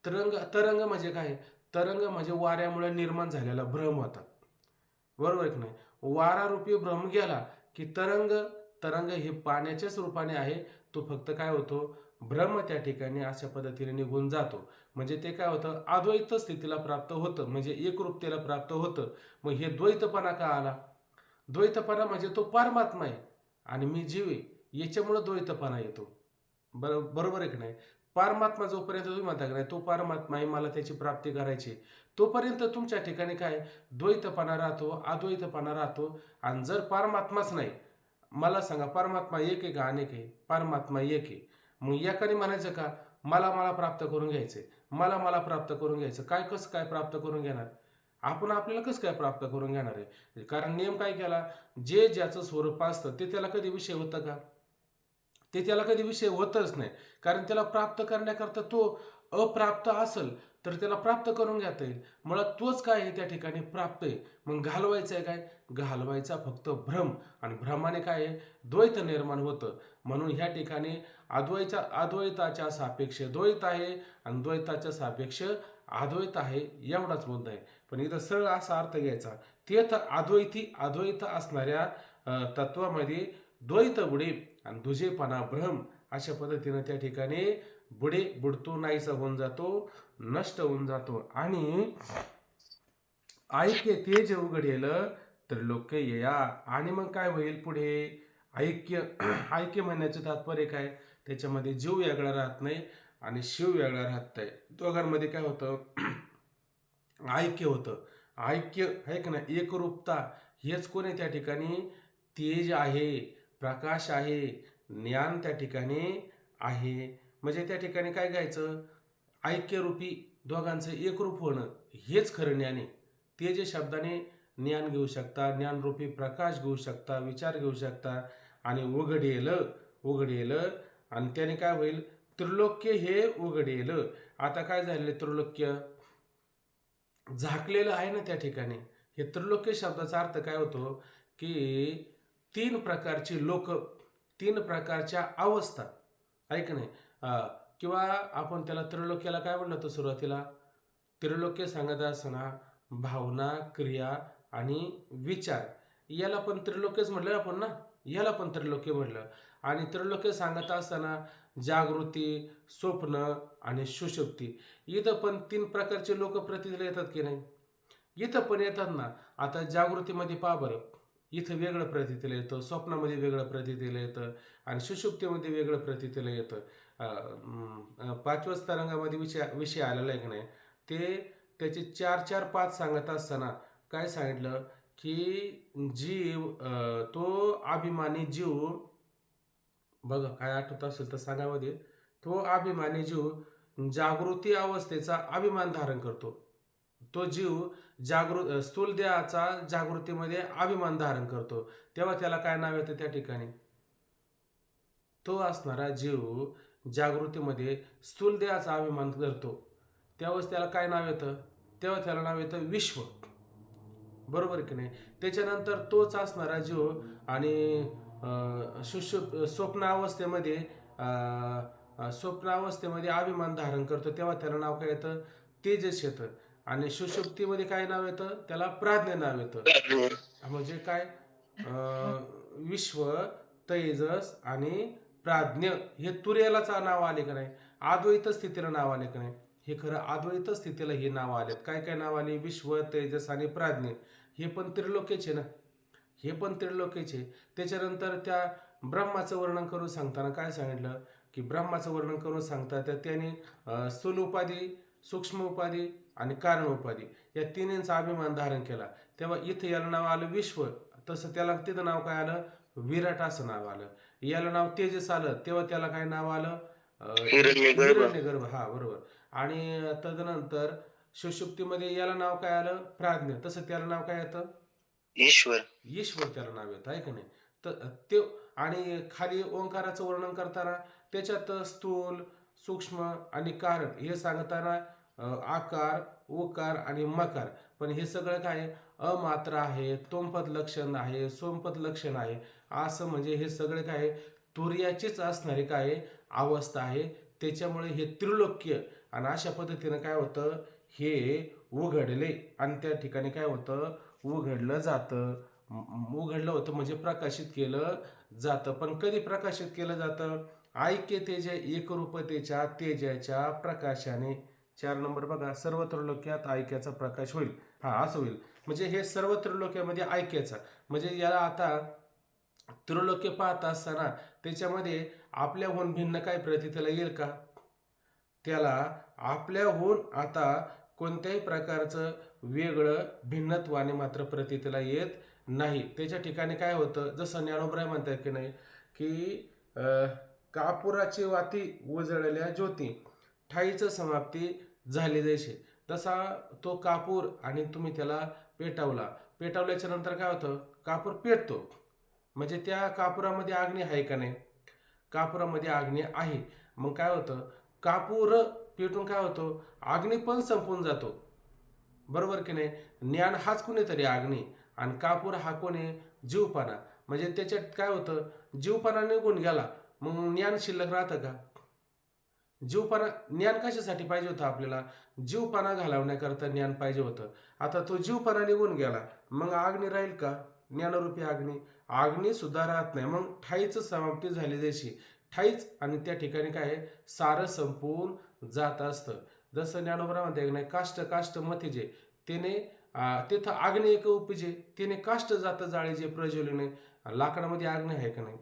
[SPEAKER 1] तरंग तरंग म्हणजे काय? तरंग म्हणजे वाऱ्यामुळे निर्माण झालेला भ्रम होता. बरोबर आहे की नाही? वारारूपी भ्रम गेला की तरंग तरंग हे पाण्याच्याच रूपाने आहे. तो फक्त काय होतो? भ्रम त्या ठिकाणी अशा पद्धतीने निघून जातो. म्हणजे ते काय होतं? अद्वैत स्थितीला प्राप्त होतं. म्हणजे एकरूपतेला प्राप्त होतं. मग हे द्वैतपणा का आला? द्वैतपणा म्हणजे तो परमात्मा आहे आणि मी जीव आहे. याच्यामुळं द्वैतपणा येतो. बरोबर आहे की नाही? परमात्मा जोपर्यंत तुम्ही म्हणता की नाही तो परमात्मा आहे, मला त्याची प्राप्ती करायची, तोपर्यंत तुमच्या ठिकाणी काय द्वैतपणा राहतो, अद्वैतपणा राहतो. आणि जर परमात्माच नाही, मला सांगा परमात्मा एक आहे का अनेक आहे? परमात्मा एक आहे. मग एकाने म्हणायचं का मला मला प्राप्त करून घ्यायचंय, मला मला प्राप्त करून घ्यायचं. काय कसं काय प्राप्त करून घेणार? आपण आपल्याला कसं काय प्राप्त करून घेणार आहे? कारण नियम काय केला? जे ज्याचं स्वरूप असतं ते त्याला कधी विषय होतं का? ते त्याला कधी विषय होतच नाही. कारण त्याला प्राप्त करण्याकरता तो अप्राप्त असेल तर त्याला प्राप्त करून घेता येईल. मुळात तोच काय आहे त्या ठिकाणी प्राप्त आहे. मग घालवायचं आहे काय? घालवायचा फक्त भ्रम आणि भ्रमाने काय आहे? द्वैत निर्माण होतं. म्हणून ह्या ठिकाणी अद्वैताच्या सापेक्ष द्वैत आहे आणि द्वैताच्या सापेक्ष अद्वैत आहे, एवढाच मुद्दा आहे. पण इथं सरळ असा अर्थ घ्यायचा. ते तर अद्वैत असणाऱ्या तत्वामध्ये द्वैत बुडे आणि दुजेपणा भ्रम अशा पद्धतीनं त्या ठिकाणी बुडतो, नाहीसा होऊन जातो, नष्ट होऊन जातो. आणि ऐक्य तेज उघडेल त्रिलोक्य येया. आणि मग काय होईल पुढे? ऐक्य ऐक्य म्हणण्याचं तात्पर्य काय? त्याच्यामध्ये जीव वेगळा राहत नाही आणि शिव वेगळा राहत नाही. दोघांमध्ये काय होतं? ऐक्य होतं. ऐक्य आहे का नाही? एकरूपता हेच कोण आहे त्या ठिकाणी? तेज आहे, प्रकाश आहे, ज्ञान त्या ठिकाणी आहे. म्हणजे त्या ठिकाणी काय घ्यायचं? ऐक्यरूपी दोघांचं एकरूप होणं हेच खरं ज्ञान आहे. तेज शब्दाने ज्ञान घेऊ शकता, ज्ञानरूपी प्रकाश घेऊ शकता, विचार घेऊ शकता आणि उघडेल आणि त्याने काय होईल? त्रिलोक्य हे उघडेल. आता काय झालेलं त्रिलोक्य? झाकलेलं आहे ना त्या ठिकाणी. हे त्रिलोक्य शब्दाचा अर्थ काय होतो? की तीन प्रकारची लोक, तीन प्रकारच्या अवस्था, ऐक नाही किंवा आपण त्याला त्रिलोक्याला काय म्हणलं होतं सुरुवातीला? त्रिलोक्य सांगत असताना भावना, क्रिया आणि विचार याला पण त्रिलोक्यच म्हटलं आपण ना, याला पण त्रिलोक्य म्हटलं. आणि त्रिलोक्य सांगत असताना जागृती, स्वप्न आणि सुषुप्ती इथं पण तीन प्रकारचे लोक प्रतिदिन येतात की नाही? इथं पण येतात ना. आता जागृतीमध्ये पहा बरं, इथं वेगळं प्रतीतीला येतं, स्वप्नामध्ये वेगळं प्रतीतीला येतं आणि सुषुप्तीमध्ये वेगळं प्रतीतीला येतं. पाचव्याच तरंगामध्ये विषय आलेला आहे की नाही? त्याचे 4 5 सांगत असताना काय सांगितलं? की जीव तो अभिमानी जीव, बघा काय आठवत असेल तर सांगा मध्ये. तो अभिमानी जीव जागृती अवस्थेचा अभिमान धारण करतो. तो जीव स्थूल देहाचा जागृतीमध्ये अभिमान धारण करतो. तेव्हा त्याला काय नाव येतं त्या ठिकाणी? तो असणारा जीव जागृतीमध्ये स्थूल देहाचा अभिमान करतो. त्यावेळेस त्याला काय नाव येतं? तेव्हा त्याला नाव येतं विश्व. बरोबर की नाही? त्याच्यानंतर तोच असणारा जीव आणि स्वप्नावस्थेमध्ये अभिमान धारण करतो. तेव्हा त्याला नाव काय येतं? तेजस येतं. आणि सुषुप्तीमध्ये काय नाव येतं? त्याला प्राज्ञ नाव येतं. म्हणजे काय? विश्व, तेजस आणि प्राज्ञ हे तुर्यालाच नाव आले का नाही? अद्वैत स्थितीला नाव आले का नाही? हे खरं अद्वैत स्थितीला हे नाव आलेत. काय काय नाव आले? विश्व, तेजस आणि प्राज्ञ. हे पण त्रिलोक्याचे ना, हे पण त्रिलोक्याचे. त्याच्यानंतर त्या ब्रह्माचं वर्णन करून सांगताना काय सांगितलं की ब्रह्माचं वर्णन करून सांगतात तर त्याने स्थूल उपाधी, सूक्ष्म उपाधी आणि कारण उपाधी या तिन्हींचा अभिमान धारण केला. तेव्हा इथं याला नाव आलं विश्व, तसं त्याला तिथं नाव काय आलं? विराट असं नाव आलं. याला नाव तेजस आलं, तेव्हा त्याला काय नाव आलं? हिरण्यगर्भ. हा, बरोबर. आणि तदनंतर सुषुप्तीमध्ये याला नाव काय आलं? प्राज्ञ. तसं त्याला नाव काय येतं? ईश्वर. ईश्वर त्याला नाव येतं, आहे का नाही? तर ते आणि खाली ओंकाराचं वर्णन करताना त्याच्यात स्थूल, सूक्ष्म आणि कारण हे सांगताना आकार, उकार आणि मकार. पण हे सगळं काय अमात्र आहे, तोंपद लक्षण आहे, सोमपद लक्षण आहे. असं म्हणजे हे सगळे काय तुर्याचीच असणारी काय अवस्था आहे. त्याच्यामुळे हे त्रिलोक्य आणि अशा पद्धतीनं काय होतं? हे उघडले आणि त्या ठिकाणी काय होतं? उघडलं जातं. उघडलं होतं म्हणजे प्रकाशित केलं जातं. पण कधी प्रकाशित केलं जातं? ऐक्य तेज एकरूपतेच्या तेजाच्या प्रकाशाने. 4 नंबर बघा, सर्व त्रिलोक्यात ऐक्याचा प्रकाश होईल. हा, असं होईल. म्हणजे हे सर्व त्रिलोक्यामध्ये ऐक्याचा म्हणजे याला आता त्रिलोक्य पाहत असताना त्याच्यामध्ये आपल्याहून भिन्न काय प्रतीला येईल का? त्याला आपल्याहून आता कोणत्याही प्रकारचं वेगळं भिन्नत्वाने मात्र प्रतीला येत नाही. त्याच्या ठिकाणी काय होतं? जसं ज्ञानोबराय म्हणतात की नाही की कापुराची वाती उजळल्या ज्योती ठाईचं समाप्ती झाली जैसे. तसा तो कापूर आणि तुम्ही त्याला पेटवल्याच्या नंतर काय होतं? कापूर पेटतो. म्हणजे त्या कापुरामध्ये अग्नी आहे का नाही? कापुरामध्ये अग्नी आहे. मग काय होतं? कापूर पेटून काय होतं? अग्नी पण संपून जातो. बरोबर की नाही? ज्ञान हाच कुणीतरी अग्नी आणि कापूर हा कोणी? जीवपणा. म्हणजे त्याच्यात काय होतं? जीवपणा निघून गेला, मग ज्ञान शिल्लक राहतं का? जीवपणा ज्ञान कशासाठी पाहिजे होतं आपल्याला? जीवपणा घालवण्याकरता ज्ञान पाहिजे होतं. आता तो जीवपणा निघून गेला, मग अग्नी राहील का? ज्ञानरूपी अग्नी सुद्धा राहत नाही. मग ठाईच समाप्ती झाली जशी. ठाईच आणि त्या ठिकाणी काय आहे? सारं संपून जात असतं. जसं ज्ञानोबा म्हणते नाही, काष्ट काष्ट मथिजे त्याने तिथं अग्नी एक उपजे तिने काष्ट जातं जाळे जे प्रज्वलिने. लाकडामध्ये अग्नी आहे का नाही?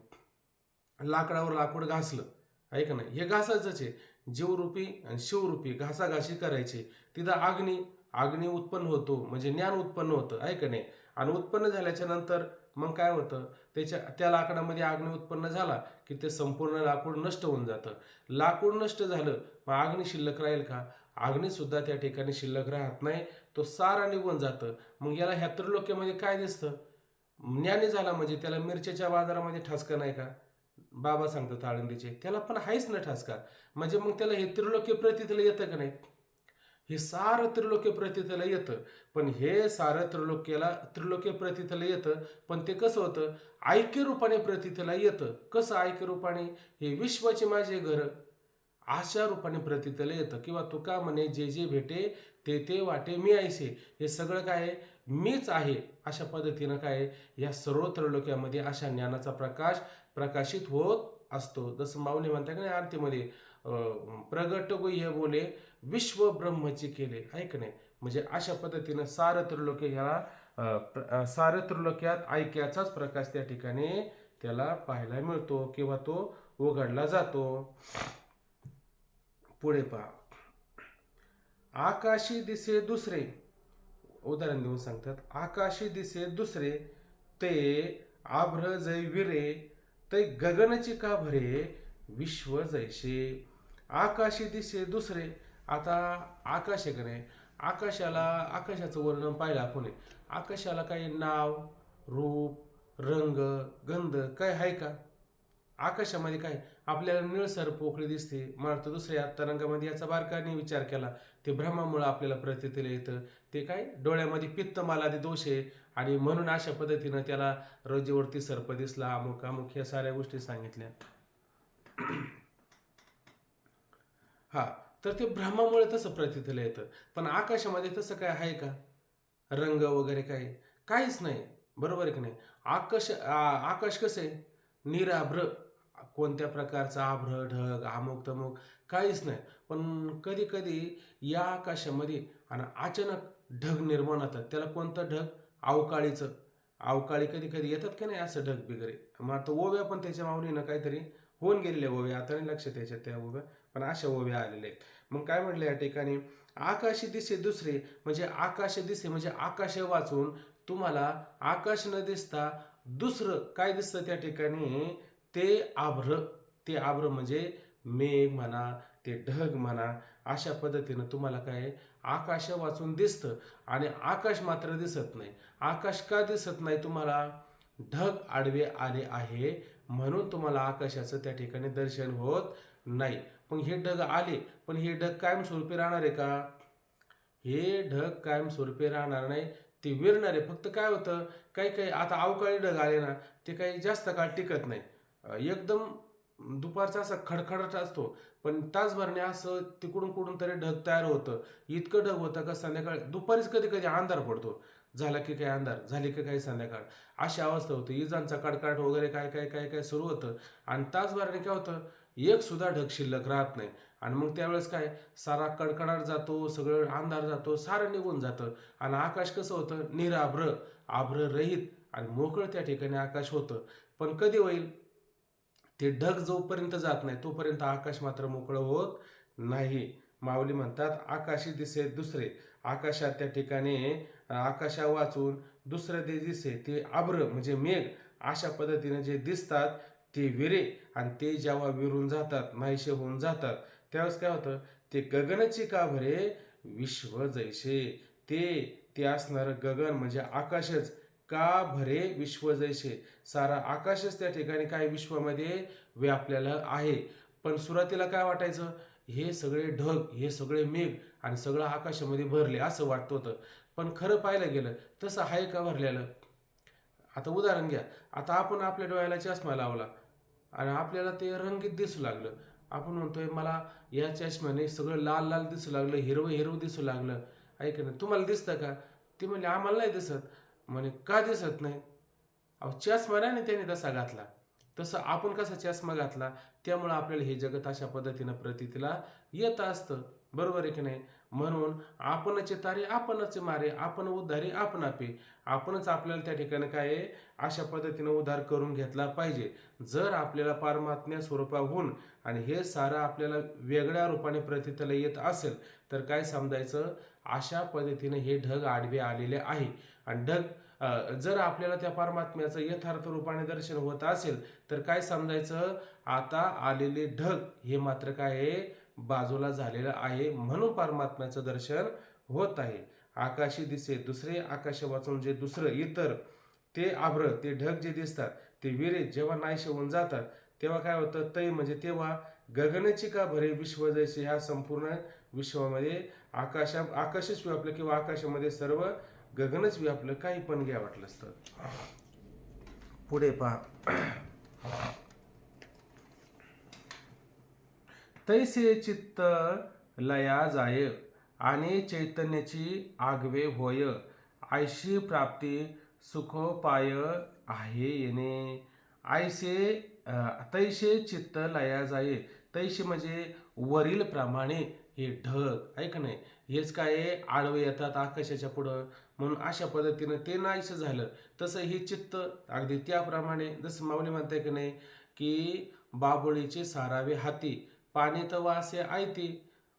[SPEAKER 1] लाकडावर लाकूड घासलं आहे का नाही? हे घासायचंच आहे. जीवरूपी आणि शिवरूपी घासाघाशी करायची. तिथं अग्नी उत्पन्न होतो म्हणजे ज्ञान उत्पन्न होतं, आहे का नाही? आणि उत्पन्न झाल्याच्या नंतर मग काय होतं? त्या लाकडामध्ये अग्नी उत्पन्न झाला की ते संपूर्ण लाकूड नष्ट होऊन जातं. लाकूड नष्ट झालं, मग अग्नी शिल्लक राहील का? अग्नी सुद्धा त्या ठिकाणी शिल्लक राहत नाही. तो सारा निघून जातं. मग याला ह्या त्रिलोक्यामध्ये काय दिसतं? ज्ञानी झाला म्हणजे त्याला मिरच्याच्या बाजारामध्ये ठसका नाही का? बाबा सांगतात आळंदीचे, त्याला पण आहेच ना ठसका. म्हणजे मग त्याला हे त्रिलोक्य प्रतीला येतं का नाही? हे सारं त्रिलोक्य प्रतीला येतं. पण हे सारं त्रिलोक्य प्रतीला येतं, पण ते कसं होतं? ऐक्य रूपाने प्रतीला येतं. कसं ऐक्य रूपाने? हे विश्वाचे माझे घर अशा रूपाने प्रतीला येतं. किंवा तुका म्हणे जे जे भेटे ते ते वाटे मी ऐसे. हे सगळं काय आहे? मीच आहे. अशा पद्धतीनं काय या सर्व त्रिलोक्यामध्ये अशा ज्ञानाचा प्रकाश प्रकाशित होत असतो. जसं माऊली म्हणतात का आरतीमध्ये प्रगट गुह्य बोले विश्व ब्रह्मची केले, आहे का नाही? म्हणजे अशा पद्धतीनं सारं त्रिलोक्य ह्याला सारं त्रिलोक्यात ऐक्याचाच प्रकाश त्या ठिकाणी त्याला पाहायला मिळतो किंवा तो उघडला जातो. पुढे पहा, आकाशी दिसे दुसरे. उदाहरण देऊन सांगतात, आकाशी दिसे दुसरे ते आभ्र जै विरे ते गगनची का भरे विश्व जैसे. आकाशी दिसे दुसरे. आता आकाश आहे का नाही? आकाशाचं वर्णन पाहिलं आपण. आकाशाला काही नाव, रूप, रंग, गंध काय आहे का? आकाशामध्ये काय आपल्याला निळसर पोकळी दिसते. मला तर दुसऱ्या तरंगामध्ये याचा बारकाईने विचार केला, ते भ्रमामुळे आपल्याला प्रतीला येतं. ते काय डोळ्यामध्ये पित्तमालादी दोष आहे आणि म्हणून अशा पद्धतीनं त्याला रोजीवरती सर्प दिसला, अमुक अमुक ह्या साऱ्या गोष्टी सांगितल्या. हा, तर ते भ्रमामुळे तसं प्रतीतीला येतं. पण आकाशामध्ये तसं काय आहे का? रंग वगैरे काही काहीच नाही. बरोबर आहे की नाही? आकाश कसं आहे? निरभ्र. कोणत्या प्रकारचा आभ्र, ढग, अमुक-तमुक काहीच नाही. पण कधी-कधी या आकाशामध्ये आणि अचानक ढग निर्माण होतात. त्याला कोणतं ढग? अवकाळीचं. अवकाळी कधी-कधी येतात की नाही असं ढग वगैरे. मग आता ओव्या पण त्याच्या माऊलीनं काहीतरी होऊन गेलेल्या ओव्या. आता नाही लक्षात याच्यात त्या ओव्या. पण अशा ओव्या आलेल्या आहेत. मग काय म्हटलं या ठिकाणी? आकाशी दिसे दुसरे म्हणजे आकाश दिसे म्हणजे आकाश वाचून तुम्हाला आकाश न दिसता दुसरं काय दिसतं त्या ठिकाणी? ते आभ्र. ते आभ्र म्हणजे मेघ म्हणा, ते ढग म्हणा, अशा पद्धतीनं तुम्हाला काय आकाश वाचून दिसतं आणि आकाश मात्र दिसत नाही. आकाश का दिसत नाही तुम्हाला? ढग आडवे आले आहे म्हणून तुम्हाला आकाशाचं त्या ठिकाणी दर्शन होत नाही. पण हे ढग आले, पण हे ढग कायमस्वरूपी राहणार आहे का? हे ढग कायमस्वरूपी राहणार नाही. ते विरणार आहे. फक्त काय होतं, काही काही आता अवकाळी ढग आले ना, ते काही जास्त काळ टिकत नाही. एकदम दुपारचा असा खडखडाट असतो, पण तासभराने असं तिकडून कुठून तरी ढग तयार होतं. इतकं ढग होतं का संध्याकाळी दुपारीच कधी कधी अंधार पडतो. झाला की काही अंधार, झाली की काही संध्याकाळ, अशी अवस्था होती. विजांचा कडकडाट वगैरे काय काय काय काय सुरू होतं आणि तासभराने काय होतं, एक सुद्धा ढग शिल्लक राहत नाही. आणि मग त्यावेळेस काय, सारा कडकडाट जातो, सगळं अंधार जातो, सारं निघून जातं आणि आकाश कसं होतं? निराभ्र, आभ्ररहित आणि मोकळं त्या ठिकाणी आकाश होतं. पण कधी होईल? ते ढग जोपर्यंत जात नाही तोपर्यंत आकाश मात्र मोकळं होत नाही. माऊली म्हणतात आकाशी दिसे दुसरे. आकाशात त्या ठिकाणी आकाशा वाचून दुसरं जे दिसे ते आभ्र म्हणजे मेघ अशा पद्धतीने जे दिसतात ते विरे आणि ते जेव्हा विरून जातात, नाहीसे होऊन जातात, त्यावेळेस काय होतं? ते गगनाची का भरे विश्व जैसे. ते ते असणारं गगन म्हणजे आकाशच का भरे विश्व जैसे. सारा आकाशच त्या ठिकाणी काय विश्वामध्ये व्यापलेलं आहे. पण सुरुवातीला काय वाटायचं? हे सगळे ढग, हे सगळे मेघ आणि सगळं आकाशामध्ये भरले असं वाटत होतं. पण खरं पाहायला गेलं तसं आहे का भरलेलं? आता उदाहरण घ्या. आता आपण आपल्या डोळ्याला चष्मा लावला आणि आपल्याला ते रंगीत दिसू लागलं. आपण म्हणतोय मला या चष्म्याने सगळं लाल लाल दिसू लागलं, हिरवं हिरवं दिसू लागलं. ऐक ना, तुम्हाला दिसतं का? ती म्हणली आम्हाला नाही दिसत. म्हणे का दिसत नाही? अहो चष्मा नाही ना त्याने तसा घातला. तसं आपण कसा चष्मा घातला त्यामुळं आपल्याला हे जगत अशा पद्धतीनं प्रतीतीला येत असतं. बरोबर आहे की नाही? म्हणून आपणच तारे आपणच मारे, आपण उद्धारी आपण आपे. आपणच आपल्याला त्या ठिकाणी काय आहे अशा पद्धतीनं उद्धार करून घेतला पाहिजे. जर आपल्याला पारमात्म्य स्वरूपाहून आणि हे सारं आपल्याला वेगळ्या रूपाने प्रतीतीला येत असेल तर काय समजायचं? अशा पद्धतीने हे ढग आडवे आलेले आहे आणि ढग जर आपल्याला त्या परमात्म्याचं यथार्थ रूपाने दर्शन होत असेल तर काय समजायचं? आता आलेले ढग हे मात्र काय आहे? बाजूला झालेलं आहे म्हणून परमात्म्याचं दर्शन होत आहे. आकाशी दिसे दुसरे, आकाश वाचून जे दुसरं इतर ते आभ्र, ते ढग जे दिसतात ते विरे जेव्हा नाहीसे होऊन जातात तेव्हा काय होतं? तै म्हणजे तेव्हा गगनाची का भरे विश्व जैसे. ह्या संपूर्ण विश्वामध्ये आकाशच व्यापलं किंवा आकाशामध्ये सर्व गगनच व्यापलं. काही पण घ्या वाटलं असतं. पुढे पहा. तैसे चित्त लया जाय आणि चैतन्याची आगवे होय. आयशी प्राप्ती सुखोपाय आहे येणे. तैसे चित्त लया जाय. तैसे म्हणजे वरील प्रमाणे हे ढग ऐक नाही, हेच काय आडवे येतात आकाशाच्या पुढं म्हणून अशा पद्धतीनं ते नाहीसं झालं. तसं हे चित्त अगदी त्याप्रमाणे जसं माऊली म्हणताय की नाही की बाबुळीचे सारावे हाती, पाणी तर वासे आयती,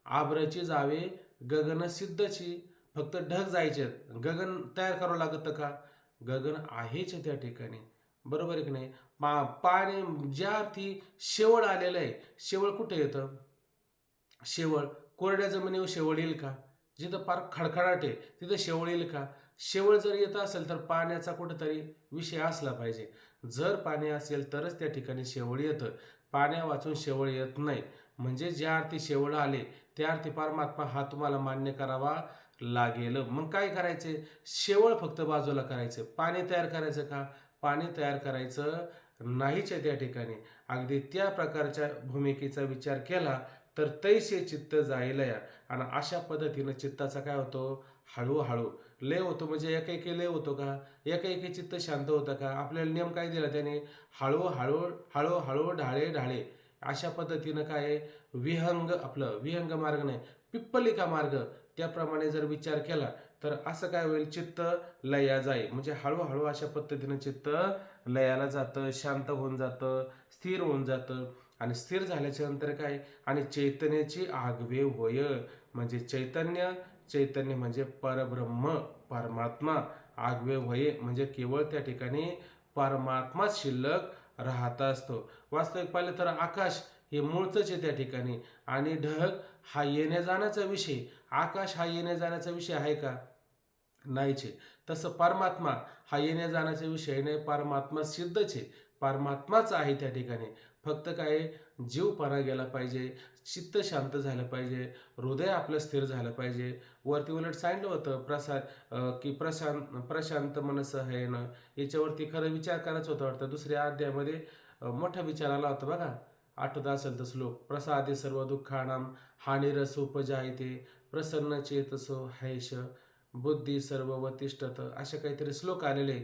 [SPEAKER 1] आभ्रची जावे गगन सिद्धची. फक्त ढग जायचे, गगन तयार करावं लागतं का? गगन आहेच त्या ठिकाणी. बरोबर आहे की नाही? पाणी ज्या अर्थी शेवळ आलेलं आहे, शेवळ कुठे येतं? शेवळ कोरड्या जमिनीवर शेवळ येईल का? जिथं पार खडखडाट आहे तिथं शेवळ येईल का? शेवळ जर येत असेल तर पाण्याचा कुठेतरी विषय असला पाहिजे. जर पाणी असेल तरच त्या ठिकाणी शेवळ येतं. पाण्या वाचून शेवळ येत नाही. म्हणजे ज्या अर्थी शेवळ आले त्या अर्थी परमात्मा हा तुम्हाला मान्य करावा लागेल. मग काय करायचे? शेवळ फक्त बाजूला करायचं. पाणी तयार करायचं का? पाणी तयार करायचं नाहीच आहे त्या ठिकाणी. अगदी त्या प्रकारच्या भूमिकेचा विचार केला तर तैसे चित्त जाईलया. आणि अशा पद्धतीनं चित्ताचा काय होतो, हळूहळू लय होतो. म्हणजे एकाएकी लय होतो का, एकाएकी चित्त शांत होतं का? आपल्याला नियम काय दिला त्याने, हळूहळू हळूहळू ढाळे ढाळे. अशा पद्धतीनं काय आहे, विहंग मार्ग नाही, पिप्पलिका मार्ग, त्याप्रमाणे जर विचार केला तर असं काय होईल, चित्त लया जाईल. म्हणजे हळूहळू अशा पद्धतीनं चित्त लयाला जातं, शांत होऊन जातं, स्थिर होऊन जातं. आणि स्थिर झाल्याच्या नंतर काय, आणि चैतन्याची आगवे होय. म्हणजे चैतन्य म्हणजे परब्रह्म, परमात्मा. आगवे होय म्हणजे केवळ त्या ठिकाणी परमात्माच शिल्लक राहत असतो. वास्तविक पाहिलं तर आकाश हे मूळचंच आहे त्या ठिकाणी, आणि ढग हा येण्या जाण्याचा विषय. आकाश हा येण्या जाण्याचा विषय आहे का, नाहीच आहे. तसं परमात्मा हा येण्या जाण्याचा विषय नाही, परमात्मा सिद्धच आहे, परमात्माच आहे त्या ठिकाणी. फक्त काय, जीवपणा गेला पाहिजे, चित्त शांत झालं पाहिजे, हृदय आपलं स्थिर झालं पाहिजे. वरती उलट सांगितलं होतं की प्रशांत मनस आहे ना, याच्यावरती खरं विचार करायचा होता वाटतं. दुसऱ्या अध्यायामध्ये मोठा विचार आला होता बघा, आठवत असेल तर श्लोक, प्रसादे सर्व दुःखानाम हानिरसोपजायते प्रसन्न चेतसो हैष बुद्धी सर्व वतिष्ठत, असे काहीतरी श्लोक आलेले.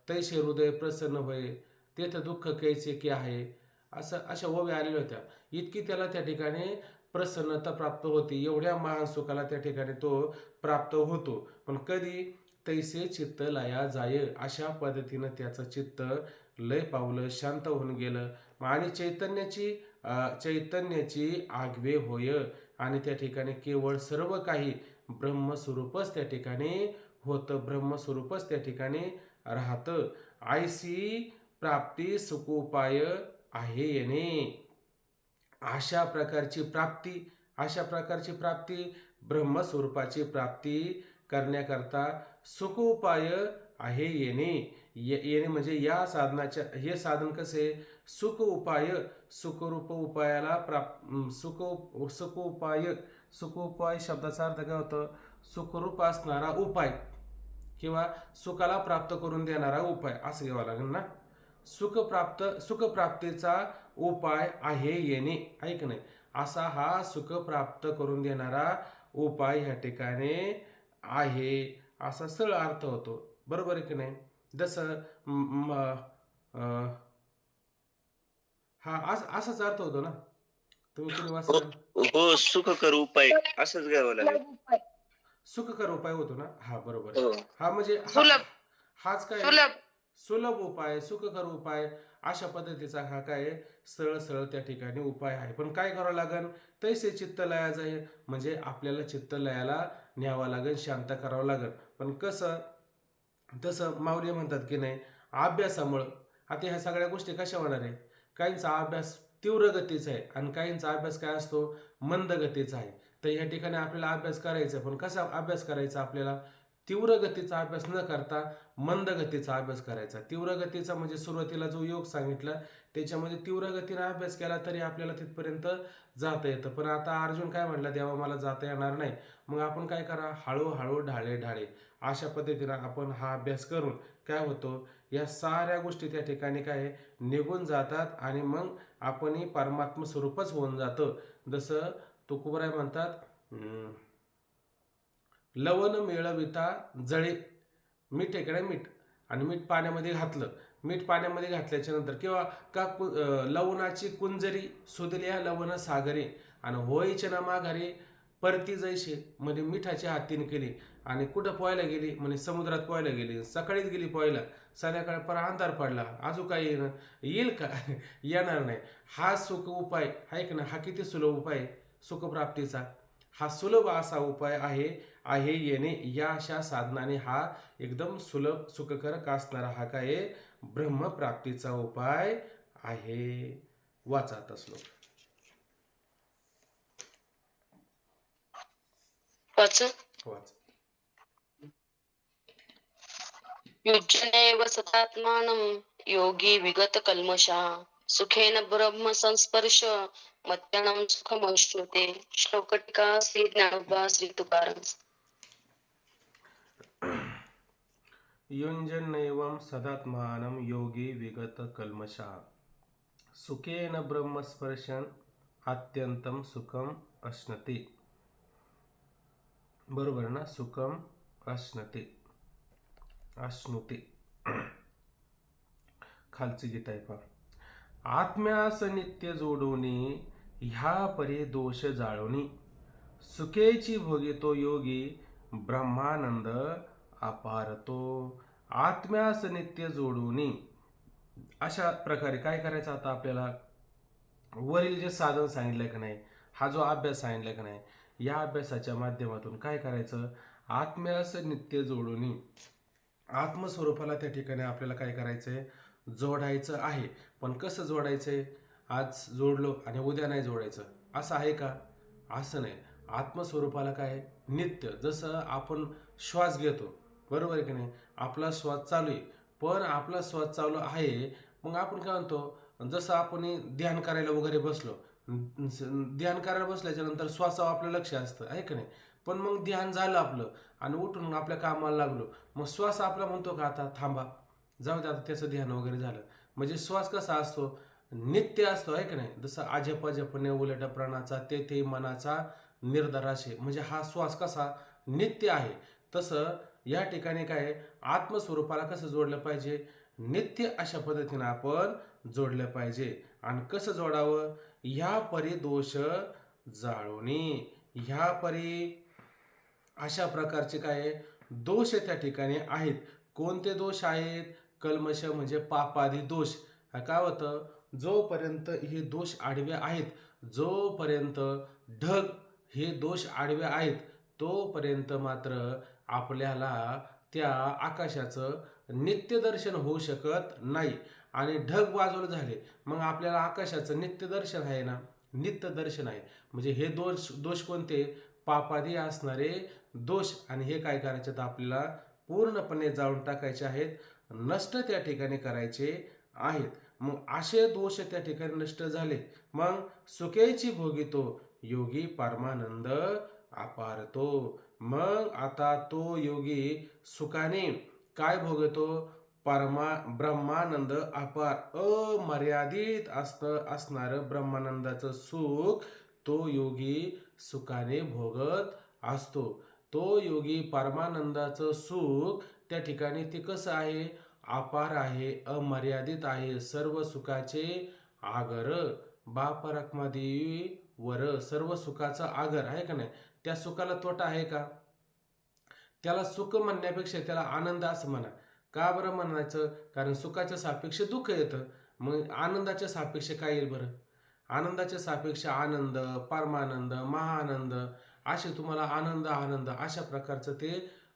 [SPEAKER 1] तैसे हृदय प्रसन्न होय तेथ दुःख कैसे की आहे, असं अशा ओव्या आलेल्या होत्या. इतकी त्याला त्या ठिकाणी प्रसन्नता प्राप्त होती, एवढ्या महान सुखाला त्या ठिकाणी तो प्राप्त होतो. पण कधी, तैसे चित्त लया जाय, अशा पद्धतीनं त्याचं चित्त लय पावलं, शांत होऊन गेलं. आणि चैतन्याची आगवे होय. आणि त्या ठिकाणी केवळ सर्व काही ब्रह्मस्वरूपच त्या ठिकाणी होतं, ब्रह्मस्वरूपच त्या ठिकाणी राहतं. आयसी प्राप्ती सुखोपाय आहे येणे. अशा प्रकारची प्राप्ती, ब्रह्मस्वरूपाची प्राप्ती करण्याकरता सुखोपाय आहे येणे. येणे म्हणजे या साधनाच्या, हे साधन कसे, सुखरूप उपायाला सुखोपाय शब्दाचा अर्थ काय होतं, सुखरूप असणारा उपाय किंवा सुखाला प्राप्त करून देणारा उपाय असं घ्यावं लागेल ना. सुखप्राप्तीचा उपाय आहे येणे, ऐक नाही, असा हा सुख प्राप्त करून देणारा उपाय ह्या ठिकाणी आहे, असा सरळ अर्थ होतो. बरोबर आहे की नाही. जसं हा असाच अर्थ होतो ना, तुम्ही कुणी
[SPEAKER 3] हो
[SPEAKER 1] वाचलं,
[SPEAKER 3] हो, सुखकर उपाय असंच घ्यावं लागेल.
[SPEAKER 1] सुखकर उपाय होतो ना, हा बरोबर आहे.
[SPEAKER 3] हो.
[SPEAKER 1] हा म्हणजे हाच काय, सुलभ उपाय, सुखकर उपाय, अशा पद्धतीचा हा काय सरळ सरळ त्या ठिकाणी उपाय आहे. पण काय करावं लागेल, तैसे चित्त लया जाईल, म्हणजे आपल्याला चित्त लयाला न्यावं लागेल, शांत करावं लागेल. पण कसं, तसं माऊली म्हणतात की नाही, अभ्यासामुळं. आता ह्या सगळ्या गोष्टी कशा होणार आहेत, काहींचा अभ्यास तीव्र गतीचा आहे आणि काहींचा अभ्यास काय असतो, मंद गतीचा आहे. तर ह्या ठिकाणी आपल्याला अभ्यास करायचा, पण कसा अभ्यास करायचा, आपल्याला तीव्र गतीचा अभ्यास न करता मंद गतीचा अभ्यास करायचा. तीव्र गतीचा म्हणजे सुरुवातीला जो योग सांगितला त्याच्यामध्ये तीव्र गतीने अभ्यास केला तरी आपल्याला तिथपर्यंत जाता येतं. पण आता अर्जुन काय म्हणला, देवा मला जाता येणार नाही. मग आपण काय करा, हळूहळू ढाळे ढाळे अशा पद्धतीनं आपण हा अभ्यास करून काय होतो, या साऱ्या गोष्टी त्या ठिकाणी काय निघून जातात आणि मग आपणही परमात्मा स्वरूपच होऊन जातं. जसं तुकोबराय म्हणतात, लवण मिळविता जळे, मीठ आहे मीठ, आणि मीठ पाण्यामध्ये घातलं, मीठ पाण्यामध्ये घातल्याच्या नंतर किंवा लवणाची कुंजरी सुदल्या लवण सागरे, आणि होईचे ना माघारी परती जैसे, म्हणजे मिठाची हातीने केली आणि कुठं पोहायला गेली, म्हणजे समुद्रात पोहायला गेली, सकाळीच गेली पोहायला, संध्याकाळी पर अंधार पडला, अजून काही येईल का येणार नाही. हा सुख उपाय आहे की ना, हा किती सुलभ उपाय सुखप्राप्तीचा, हा सुलभ असा उपाय आहे येणे. या अशा साधनाने हा एकदम सुलभ सुखकारक असणारा हा काय ब्रह्मप्राप्तीचा उपाय आहे. वाचा आता श्लोक. वाच.
[SPEAKER 2] युज्यनेव सतात्मानं योगी विगत कल्मषा सुखेन ब्रह्म संस्पर्श मत्यानं सुखमश्नुते. श्लोकटिका श्री ज्ञानोबा श्री तुकाराम.
[SPEAKER 1] युञ्जन्नैवं सदात्मानं योगी विगत कल्मषः सुखेन ब्रह्मस्पर्शन अत्यंतम सुखम अश्नते. बरोबर ना? सुखम अश्नते, अश्नुते. खालची गीता आहे पहा. आत्म्यास नित्य जोडोनी ह्या परी दोष जाळोनी सुखेची भोगितो योगी ब्रह्मानंद अपारतो. आत्म्यास नित्य जोडोनी अशा प्रकारे काय करायचं आता आपल्याला? वरील जे साधन सांगितलं का नाही, हा जो अभ्यास सांगितला का नाही, या अभ्यासाच्या माध्यमातून काय करायचं? आत्म्यास नित्य जोडोनी आत्मस्वरूपाला त्या ठिकाणी आपल्याला काय करायचंय? जोडायचं आहे. पण कसं जोडायचंय? आज जोडलो आणि उद्या नाही जोडायचं असं आहे का? असं नाही. आत्मस्वरूपाला काय? नित्य. जसं आपण श्वास घेतो, बरोबर आहे की नाही? आपला श्वास चालू आहे, पण आपला श्वास चालू आहे, मग आपण काय म्हणतो? जसं आपण ध्यान करायला वगैरे बसलो, ध्यान करायला बसल्याच्या नंतर श्वासावर आपलं लक्ष असतं, आहे का नाही? पण मग ध्यान झालं आपलं आणि उठून मग आपल्या कामाला लागलो, मग श्वास आपला म्हणतो का आता थांबा, जाऊ दे आता त्याचं ध्यान वगैरे झालं. म्हणजे श्वास कसा असतो? नित्य असतो, आहे का नाही? जसं अजप जपणे उलट प्राणाचा ते ते मनाचा निर्धाराशे, म्हणजे हा श्वास कसा नित्य आहे, तसं या ठिकाणी काय आत्मस्वरूपाला कसं जोडलं पाहिजे? नित्य अशा पद्धतीने आपण जोडलं पाहिजे. आणि कसं जोडावं? ह्या परी दोष जाळोनी. ह्या परी अशा प्रकारचे काय दोष त्या ठिकाणी आहेत. कोणते दोष आहेत? कल्मश म्हणजे पापादी दोष. काय होतं? जोपर्यंत हे दोष आडवे आहेत, जोपर्यंत ढग हे दोष आडवे आहेत, तोपर्यंत मात्र आपल्याला त्या आकाशाचं नित्य दर्शन होऊ शकत नाही. आणि ढग बाजूला झाले, मग आपल्याला आकाशाचं नित्य दर्शन आहे ना? नित्य दर्शन आहे. म्हणजे हे दोष दोष कोणते? पापादी असणारे दोष. आणि हे काय करायचे तर आपल्याला पूर्णपणे जाळून टाकायचे आहेत, नष्ट त्या ठिकाणी करायचे आहेत. मग असे दोष त्या ठिकाणी नष्ट झाले, मग सुखेची भोगितो योगी परमानंद अपारतो. मग आता तो योगी सुखाने काय भोगतो? ब्रह्मानंद अपार, अमर्यादित असणारं ब्रह्मानंदाचं सुख तो योगी सुखाने भोगत असतो. तो योगी परमानंदाचं सुख त्या ठिकाणी ते कसं आहे? अपार आहे, अमर्यादित आहे, सर्व सुखाचे आगर. बाप रखमादेवी वर सर्व सुखाचा आगर, आहे का नाही? त्या सुखाला तोटा आहे का? त्याला सुख म्हणण्यापेक्षा त्याला आनंद असं म्हणा. का बरं म्हणायचं? कारण सुखाच्या सापेक्ष दुःख येतं. मग आनंदाच्या सापेक्ष काय येईल बरं? आनंदाच्या सापेक्ष आनंद, परमानंद, महाआनंद, असे तुम्हाला आनंद आनंद अशा प्रकारचं ते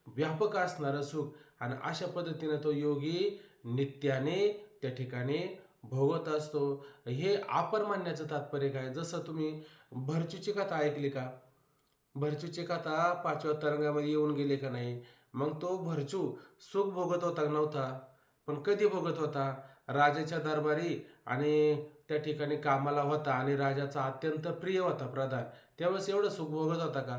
[SPEAKER 1] व्यापक असणारं सुख. आणि अशा पद्धतीने तो योगी नित्याने त्या ठिकाणी भोगत असतो. हे अपर म्हणण्याचं तात्पर्य काय? जसं तुम्ही भरचूची कथा ऐकली का? भरचूची कथा 5व्या तरंगामध्ये येऊन गेले का नाही? मग तो भरचू सुख भोगत होता का नव्हता? पण कधी भोगत होता? राजाच्या दरबारी आणि त्या ठिकाणी कामाला होता आणि राजाचा अत्यंत प्रिय होता प्रधान. त्यावेळेस एवढं सुख भोगत होता का?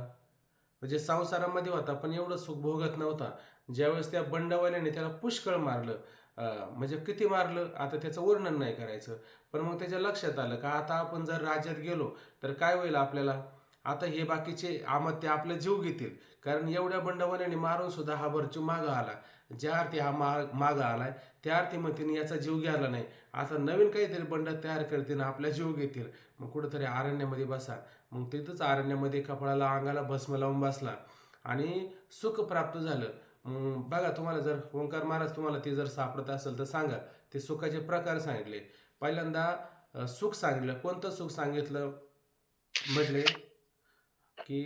[SPEAKER 1] म्हणजे संसारामध्ये होता पण एवढं सुख भोगत नव्हता. ज्यावेळेस त्या बंडवाल्याने त्याला पुष्कळ मारलं, म्हणजे किती मारलं आता त्याचं वर्णन नाही करायचं. पण मग त्याच्या लक्षात आलं का आता आपण जर राज्यात गेलो तर काय होईल आपल्याला? आता हे बाकीचे अमात्य आपला जीव घेतील, कारण एवढ्या बंडवाल्याने मारून सुद्धा हा भरचू मागं आला. ज्या अर्थी हा मागं आलाय त्या अर्थी मग तिने याचा जीव घ्यायला नाही. आता नवीन काहीतरी बंड तयार करतील, आपला जीव घेतील. मग कुठंतरी अरण्यामध्ये बसा. मग तिथंच अरण्यामध्ये कपाळाला अंगाला भस्म लावून बसला आणि सुख प्राप्त झालं. बघा, तुम्हाला जर ओंकार महाराज तुम्हाला ते जर सापडत असेल तर सांगा. ते सुखाचे प्रकार सांगितले. पहिल्यांदा सुख सांगितलं. कोणतं सुख सांगितलं म्हटले की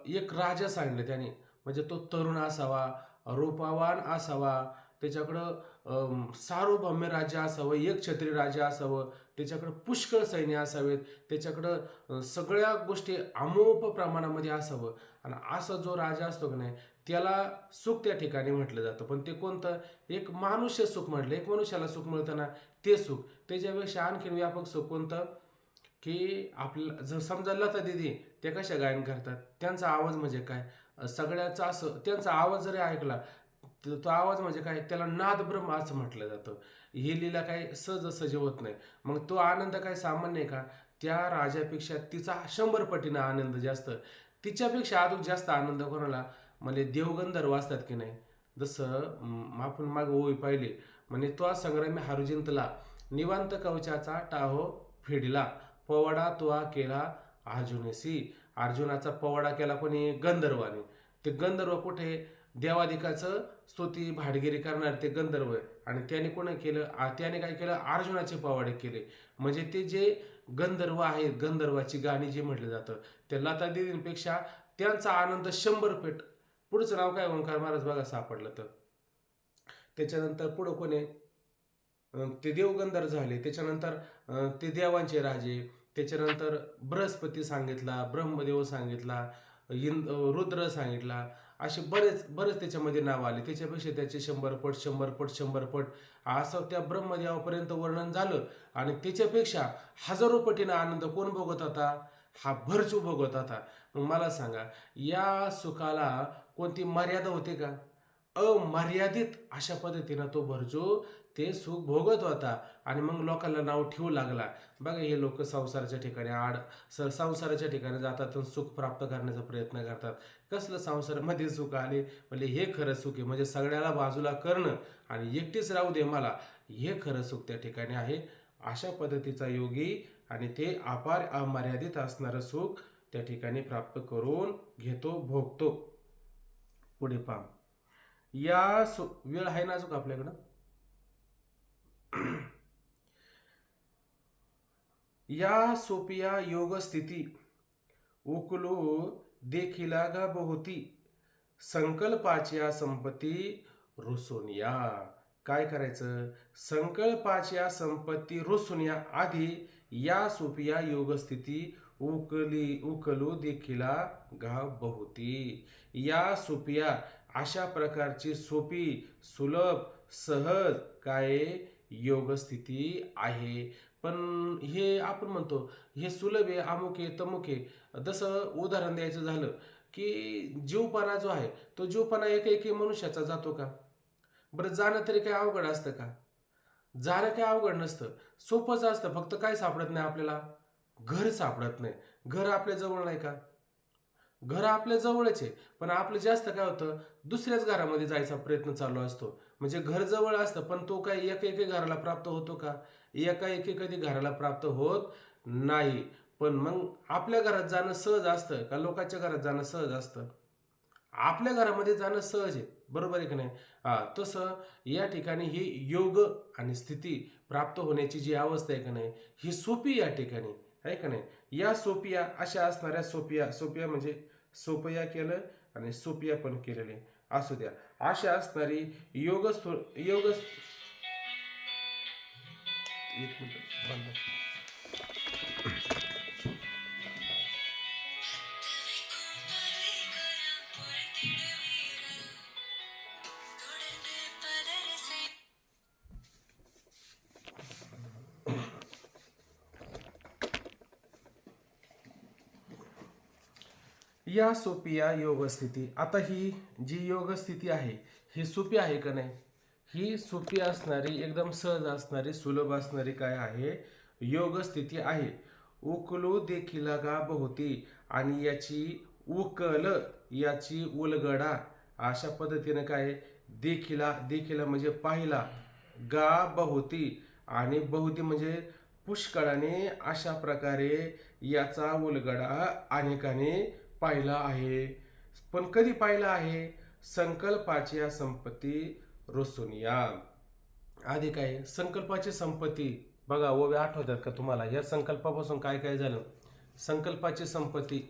[SPEAKER 1] एक राजा सांगितलं त्याने. म्हणजे तो तरुण असावा, रूपवान असावा, त्याच्याकडं सार्वभौम्य राज्य असावं, एक छत्री राज्य असावं, त्याच्याकडं पुष्कळ सैन्य असावेत, त्याच्याकडं सगळ्या गोष्टी अमोप प्रमाणामध्ये असावं. आणि असा जो राजा असतो की नाही त्याला सुख त्या ठिकाणी म्हटलं जातं. पण ते कोणतं? एक मानुष्य सुख म्हटलं. एक मनुष्याला सुख मिळतं ना ते सुख. त्याच्यापेक्षा आणखीन व्यापक सुख कोणतं? की आपल्याला जर समजा लता दिदी त्या कशा गायन करतात, त्यांचा आवाज म्हणजे काय? सगळ्याचा असं त्यांचा आवाज जरी ऐकला तो आवाज म्हणजे काय, त्याला नाद ब्रह्म असं म्हटलं जातं. ही लीला काय सहजासहजी होत नाही. मग तो आनंद काय सामान्य आहे का? त्या राजापेक्षा तिचा 100 पटीनं आनंद जास्त. तिच्यापेक्षा अजून जास्त आनंद कोणाला? म्हणजे देवगंधर्व असतात की नाही. जसं आपण मागं ओवी पाहिली, म्हणे तो संग्रामी हरजिंतला निवांत कवचाचा टाहो फेडला पवाडा तुआ केला अर्जुनेसी. अर्जुनाचा पवाडा केला कोणी? गंधर्वाने. ते गंधर्व कुठे? देवादिकाचं स्तुती भाटगिरी करणार ते गंधर्व आहे. आणि त्याने कोणी केलं? त्याने काय केलं? अर्जुनाचे पवाडे केले. म्हणजे ते जे गंधर्व आहेत, गंधर्वाची गाणी जे म्हटलं जातं, त्या लता दिदींपेक्षा त्यांचा आनंद 100 पट. पुढचं नाव काय? ओंकार महाराज बघा सापडलं तर. त्याच्यानंतर पुढं कोणी? ते देवगंधर्व झाले. त्याच्यानंतर ते देवांचे राजे. त्याच्यानंतर बृहस्पती सांगितला, ब्रह्मदेव सांगितला, रुद्र सांगितला. असे बरेच बरेच त्याच्यामध्ये नाव आले. त्याच्यापेक्षा त्याचे 100 पट 100 पट 100 पट असं त्या ब्रह्मदेवापर्यंत वर्णन झालं. आणि त्याच्यापेक्षा हजारो पटीनं आनंद कोण भोगत होता? हा भरचू भोगत होता. मग मला सांगा, या सुखाला कोणती मर्यादा होती का? अमर्यादित अशा पद्धतीनं तो भरजू ते सुख भोगत होता. आणि मग लोकांना नाव ठेवू लागला. बघा, हे लोक संसाराच्या ठिकाणी संसाराच्या ठिकाणी जातात आणि सुख प्राप्त करण्याचा प्रयत्न करतात. कसलं संसारामध्ये सुख आले? म्हणजे हे खरं सुख आहे. म्हणजे सगळ्याला बाजूला करणं आणि एकटीच राहू दे मला, हे खरं सुख त्या ठिकाणी आहे. अशा पद्धतीचा योगी आणि ते अपार अमर्यादित असणारं सुख त्या ठिकाणी प्राप्त करून घेतो, भोगतो. पुढे पहा. वेळ आहे ना अजून आपल्याकडं? या सोपिया योग स्थिती उकलू देखिला गा बहुती संकल्पाच्या संपत्ती रुसून या. काय करायचं? संकल्पाच्या संपत्ती रुसून या. आधी या सोपिया योग स्थिती उकलू देखिला गा बहुती. या सोपिया अशा प्रकारची सोपी, सुलभ, सहज काय योग स्थिती आहे. पण हे आपण म्हणतो हे सुलभ आहे, अमुक आहे, तमुक आहे. जसं उदाहरण द्यायचं झालं की जीवपणा जो आहे, तो जीवपणा एक मनुष्याचा जातो का? बरं, जाणं तरी काय अवघड असतं का? जाणं काय अवघड नसतं, सोपंच असतं. फक्त काय सापडत नाही आपल्याला? घर सापडत नाही. घर आपल्या जवळ नाही का? घर आपल्या जवळच आहे, पण आपलं जास्त काय होतं, दुसऱ्याच घरामध्ये जायचा प्रयत्न चालू असतो. म्हणजे घर जवळ असतं, पण तो काय एका घराला प्राप्त होतो का? एका कधी घराला प्राप्त होत नाही. पण मग आपल्या घरात जाणं सहज असतं का लोकांच्या घरात जाणं सहज असतं? आपल्या घरामध्ये जाणं सहज आहे, बरोबर आहे की नाही? तसं या ठिकाणी ही योग आणि स्थिती प्राप्त होण्याची जी अवस्था आहे की नाही, ही सोपी या ठिकाणी आहे का नाही? या सोपिया अशा असणाऱ्या सोपिया म्हणजे सोपया केलं आणि सोपिया पण केलेले असू द्या. अशा असणारी योग एक मिनिट बंद. या सोपिया योग स्थिती. आता ही जी योग स्थिती आहे, ही सोपी आहे का नाही? ही सोपी असणारी, एकदम सहज असणारी, सुलभ असणारी काय आहे? योग स्थिती आहे. उकलू देखिला गा बहुती. आणि याची उकल, याची उलगडा अशा पद्धतीने काय? देखिला म्हणजे पाहिला, गा बहुती आणि बहुती म्हणजे पुष्कळाने, अशा प्रकारे याचा उलगडा अनेकाने पाहिला आहे. पण कधी पाहिला आहे? संकल्पाची संपत्ती रुसून या. आधी काय? संकल्पाची संपत्ती. बघा, ओवे आठवतात का तुम्हाला? या संकल्पापासून काय काय झालं? संकल्पाची संपत्ती,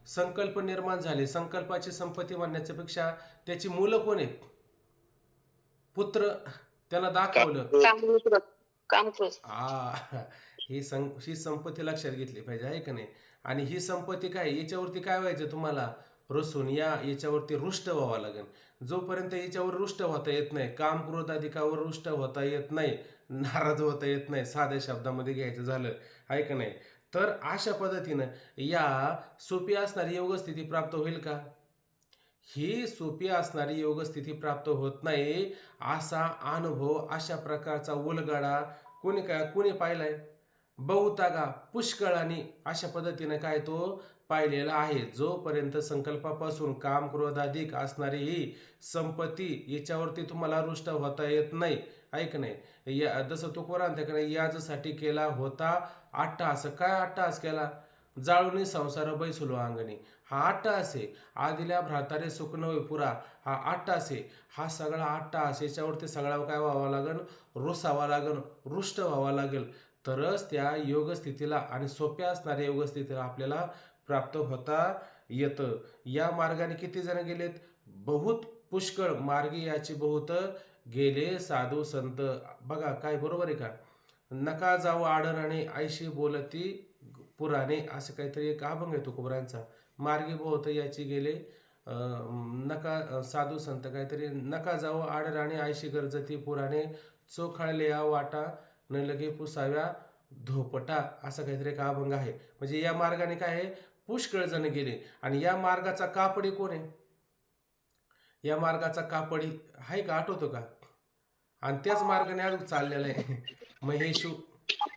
[SPEAKER 1] संकल्प निर्माण झाले. संकल्पाची संपत्ती म्हणण्याच्या पेक्षा त्याची मुलं कोण आहेत? पुत्र. त्याला दाखवलं. ही संपत्ती लक्षात घेतली पाहिजे, आहे का नाही? आणि ही संपत्ती काय? याच्यावरती काय व्हायचं तुम्हाला? रुसून या. याच्यावरती रुष्ट व्हावं लागेल. जोपर्यंत याच्यावर रुष्ट होता येत नाही, काम क्रोध अधिकावर रुष्ट होता येत नाही, नाराज होता येत नाही, साध्या शब्दामध्ये घ्यायचं झालं, आहे का नाही? तर अशा पद्धतीनं या सोपी असणारी योग स्थिती प्राप्त होईल का? ही सोपी असणारी योगस्थिती प्राप्त होत नाही. असा अनुभव, अशा प्रकारचा उलगडा कोणी पाहिलाय? बहुतागा पुष्कळाने अशा पद्धतीने काय तो पाहिलेला आहे. जोपर्यंत संकल्पापासून काम क्रोधाधिक असणारी ही संपत्ती याच्यावरती तुम्हाला रुष्ट होता येत नाही. ऐक नाही या जसं तो कोण म्हणते का नाही, याजसाठी केला होता अट्टहास. काय अट्टहास केला? जाळूनी संसार बैसलो अंगणी. हा अट्टहास आहे. आदिल्या भ्रातारे सुख नवे पुरा, हा अट्टहास आहे. हा सगळा अट्टहास याच्यावरती सगळा काय व्हावा लागेल? रुसावा लागेल, रुष्ट व्हावा लागेल. तरच त्या योगस्थितीला आणि सोप्या असणाऱ्या योगस्थितीला आपल्याला प्राप्त होता येतं. या मार्गाने किती जण गेलेत? बहुत पुष्कळ मार्गी याची बहुत गेले साधू संत. बघा काय बरोबर आहे का? नका जाऊ आडरणे ऐशी बोलती पुराणे, असं काहीतरी एक अभंग आहे तुकोबरांचा. मार्गी बहुत याची गेले नका साधू संत काहीतरी, नका जाऊ आडराणे ऐशी गरजती पुराणे, चोखाळले या वाटा न लगे पुसाव्या धोपटा, असा काहीतरी एक अभंग आहे. म्हणजे या मार्गाने काय आहे? पुष्कळ जण गेले. आणि या मार्गाचा कापडी कोण आहे? या मार्गाचा कापडी आहे का? आठवतो का? आणि त्याच मार्गाने अजून चाललेला आहे महेशू.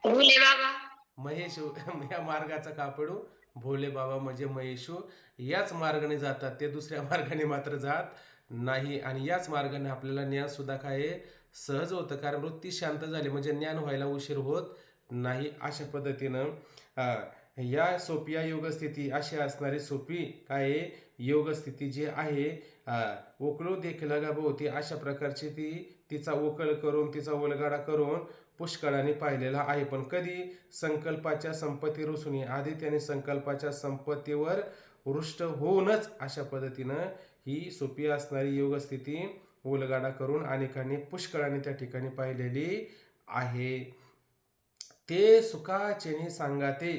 [SPEAKER 2] भोले बाबा.
[SPEAKER 1] महेशू या मार्गाचा कापडू भोले बाबा म्हणजे महेशू. याच मार्गाने जातात ते, दुसऱ्या मार्गाने मात्र जात नाही. आणि याच मार्गाने आपल्याला ज्ञान सुद्धा काय आहे? सहज होतं. कारण वृत्ती शांत झाली म्हणजे ज्ञान व्हायला उशीर होत नाही. अशा पद्धतीनं या सोपी योगस्थिती अशी असणारी सोपी काय आहे? योगस्थिती जी आहे ओकळू देखील भोवती, अशा प्रकारची तिचा उकल करून, तिचा उलगाडा करून पुष्कळाने पाहिलेला आहे. पण कधी? संकल्पाच्या संपत्ती रुसून. आधी त्याने संकल्पाच्या संपत्तीवर रुष्ट होऊनच अशा पद्धतीनं ही सोपी असणारी योगस्थिती उलगाडा करून अनेकांनी पुष्कळाने त्या ठिकाणी पाहिलेली आहे. ते सुखाचेनी सांगाते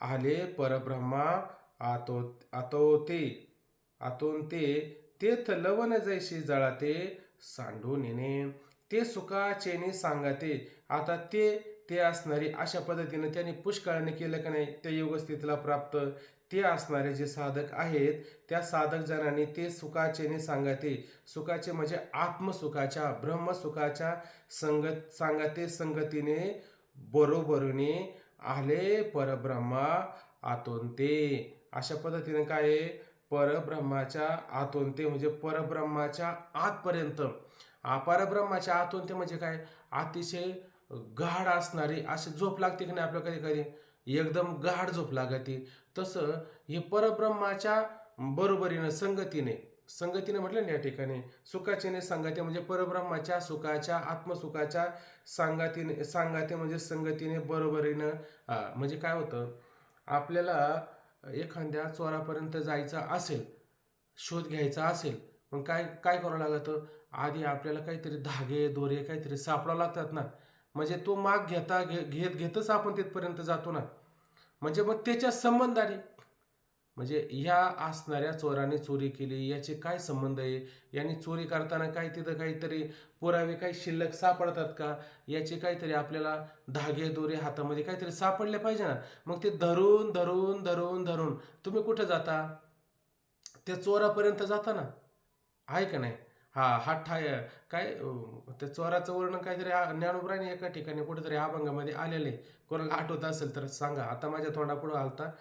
[SPEAKER 1] आले परब्रह्मा आतोंते तेथ लवण जैशी जळाते सांडू नेणे. ते सुखाचेनी सांगाते. आता ते असणारे अशा पद्धतीने त्यांनी पुष्कळाने केलं का नाही त्या योगस्थितीला प्राप्त. ते असणारे जे साधक आहेत त्या साधक जणांनी ते सुखाचेने सांगाते. सुखाचे म्हणजे आत्मसुखाच्या, ब्रह्मसुखाच्या सांगाते संगतीने बरोबरीने आले परब्रह्मा आतोंते. अशा पद्धतीने काय आहे? परब्रह्माच्या आतोंते म्हणजे परब्रह्माच्या आतपर्यंत. परब्रह्माच्या आतोंते म्हणजे काय? अतिशय गाढ असणारी अशी झोप लागते की नाही आपल्याला कधी कधी, एकदम गाढ झोप लागते. तसं हे परब्रह्माच्या बरोबरीनं संगतीने म्हटलं ना या ठिकाणी. सुखाचेने सांगाते म्हणजे परब्रह्माच्या सुखाच्या, आत्मसुखाच्या सांगाते म्हणजे संगतीने बरोबरीनं. म्हणजे काय होतं? आपल्याला एखाद्या चोरापर्यंत जायचं असेल, शोध घ्यायचा असेल, मग काय काय करावं लागतं? आधी आपल्याला काहीतरी धागे दोरे काहीतरी सापडावं लागतात ना. म्हणजे तो माग घेतच आपण तिथपर्यंत जातो ना. म्हणजे मग त्याच्या संबंधाने म्हणजे ह्या असणाऱ्या चोराने चोरी केली याचे काय संबंध आहे? यांनी चोरी करताना काय तिथं काहीतरी पुरावे काही शिल्लक सापडतात का? याचे काहीतरी आपल्याला धागे दोरे हातामध्ये काहीतरी सापडले पाहिजे ना. मग ते धरून धरून धरून धरून तुम्ही कुठं जाता? त्या चोरापर्यंत जाता ना. आहे का नाही? हा काय त्या चोराचं वर्णन काहीतरी ज्ञानोबराने एका ठिकाणी कुठेतरी अभंगामध्ये आलेलं आहे. कोणाला आठवत असेल तर सांगा. आता माझ्या तोंडापुढं आलता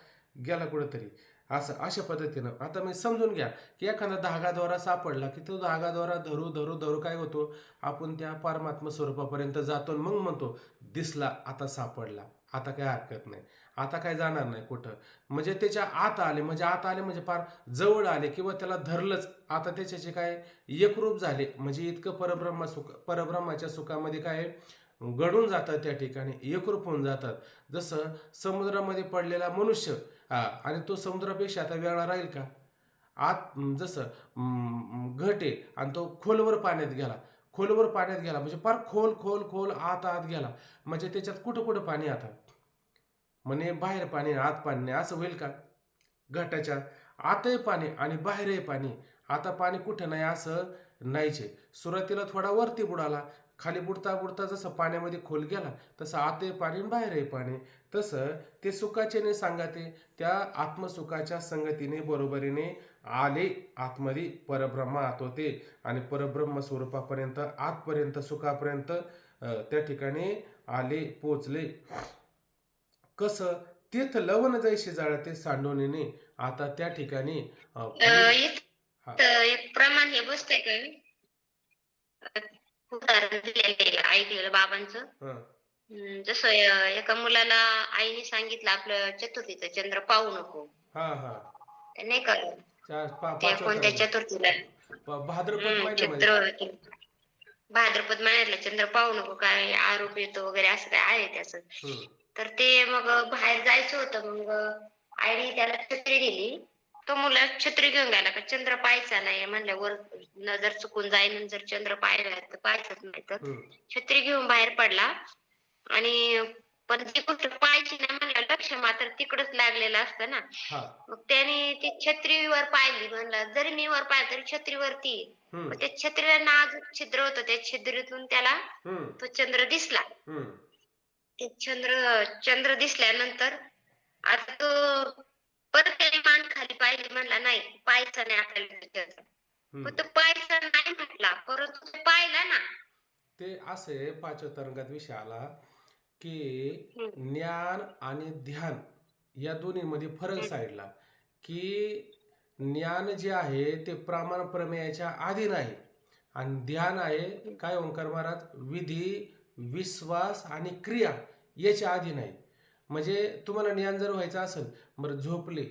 [SPEAKER 1] गेला कुठेतरी. अशा पद्धतीनं आता मी समजून घ्या की एखादा धागाद्वारा सापडला की तो धागाद्वारा धरू धरू धरू काय होतो? आपण त्या परमात्मा स्वरूपापर्यंत जातो. मग म्हणतो दिसला, आता सापडला, आता काय हरकत नाही, आता काय जाणार नाही कुठं. म्हणजे त्याच्या आत आले म्हणजे फार जवळ आले किंवा त्याला धरलंच. आता त्याच्याचे काय एकरूप झाले. म्हणजे इतकं परब्रह्माच्या सुखामध्ये काय गडून जातात त्या ठिकाणी, एकरूप होऊन जातात. जसं समुद्रामध्ये पडलेला मनुष्य आणि तो समुद्रापेक्षा आता वेगळा राहील का? आत जसं घट आहे आणि तो खोलवर पाण्यात गेला म्हणजे फार खोल खोल खोल आत गेला. म्हणजे त्याच्यात कुठं कुठं पाणी आता? म्हणे बाहेर पाणी आत पाणी नाही, असं होईल का? घाटाच्या आतही पाणी आणि बाहेरही पाणी. आता पाणी कुठं नाही असं नाहीच आहे. सुरुवातीला थोडा वरती बुडाला, खाली बुडता बुडता जसं पाण्यामध्ये खोल गेला तसं आतही पाणी आणि बाहेरही पाणी. तसं ते सुखाचेने सांगाते त्या आत्मसुखाच्या संगतीने बरोबरीने आले आतमध्ये, परब्रह्म आत होते आणि परब्रह्म स्वरूपापर्यंत आतपर्यंत सुखापर्यंत त्या ठिकाणी आले, पोचले. कसं? तीर्थ लवण जैसे जाळते सांडूनिने. आता त्या ठिकाणी हा
[SPEAKER 4] इथं एक प्रमाण हे बसतंय का? उदाहरण दिलेलं आहे ऐकलेलं बाबांचं.
[SPEAKER 1] हा
[SPEAKER 4] जसं एका मुलाला आईने सांगितलं आपलं चतुर्थीचं चंद्र पाहू नको.
[SPEAKER 1] हा हा
[SPEAKER 4] ते नाही का ते
[SPEAKER 1] पाचवा
[SPEAKER 4] कोणत्या
[SPEAKER 1] तरंग
[SPEAKER 4] चतुर्थीला
[SPEAKER 1] भाद्रपद महिन्यामध्ये.
[SPEAKER 4] चित्र भाद्रपद महिन्यातलं चंद्र पाहू नको, काय आरोप येतो वगैरे असं काय आहे त्याचं.
[SPEAKER 1] हम्म,
[SPEAKER 4] तर ते मग बाहेर जायचं होतं, मग आईने त्याला छत्री दिली. तो मुला छत्री घेऊन गेला का चंद्र पाहायचा नाही म्हणल्यावर नजर चुकून जाईन, जर चंद्र पाहिला तर पाहायचंच नाही. तर
[SPEAKER 1] हम्म,
[SPEAKER 4] छत्री घेऊन बाहेर पडला आणि पण ती गोष्ट पाहायची नाही म्हणलं, लक्ष मात्र तिकडच लागलेलं असतं ना.
[SPEAKER 1] हा
[SPEAKER 4] मग त्याने ती छत्रीवर पाहिली, म्हणलं जरी मी वर पाहिलं तरी छत्रीवरती.
[SPEAKER 1] हम्म,
[SPEAKER 4] मग त्या छत्रीला नाजूक छिद्र होतं, त्या छिद्रीतून त्याला
[SPEAKER 1] हम्म,
[SPEAKER 4] तो चंद्र दिसला.
[SPEAKER 1] हम्म,
[SPEAKER 4] ते चंद्र दिसल्यानंतर आता तो परत त्याने मान खाली पाहिली, म्हणला नाही पाहायचं नाही आपल्याला चंद्र.
[SPEAKER 1] हम्म.
[SPEAKER 4] मग तो पाहायचा नाही म्हटला, परंतु तो पाहिला ना.
[SPEAKER 1] ते असे पाचव्या तरंगात विषय आला की
[SPEAKER 4] हम्म.
[SPEAKER 1] ज्ञान आणि ध्यान या दोन्हीमध्ये फरक सांगितला की ज्ञान जे आहे ते प्रमाण प्रमेयाच्या अधीन आहे आणि ध्यान आहे काय ओंकार महाराज, विधी, विश्वास आणि क्रिया याच्या अधीन आहे. म्हणजे तुम्हाला ज्ञान जर व्हायचं असेल, बरं झोपले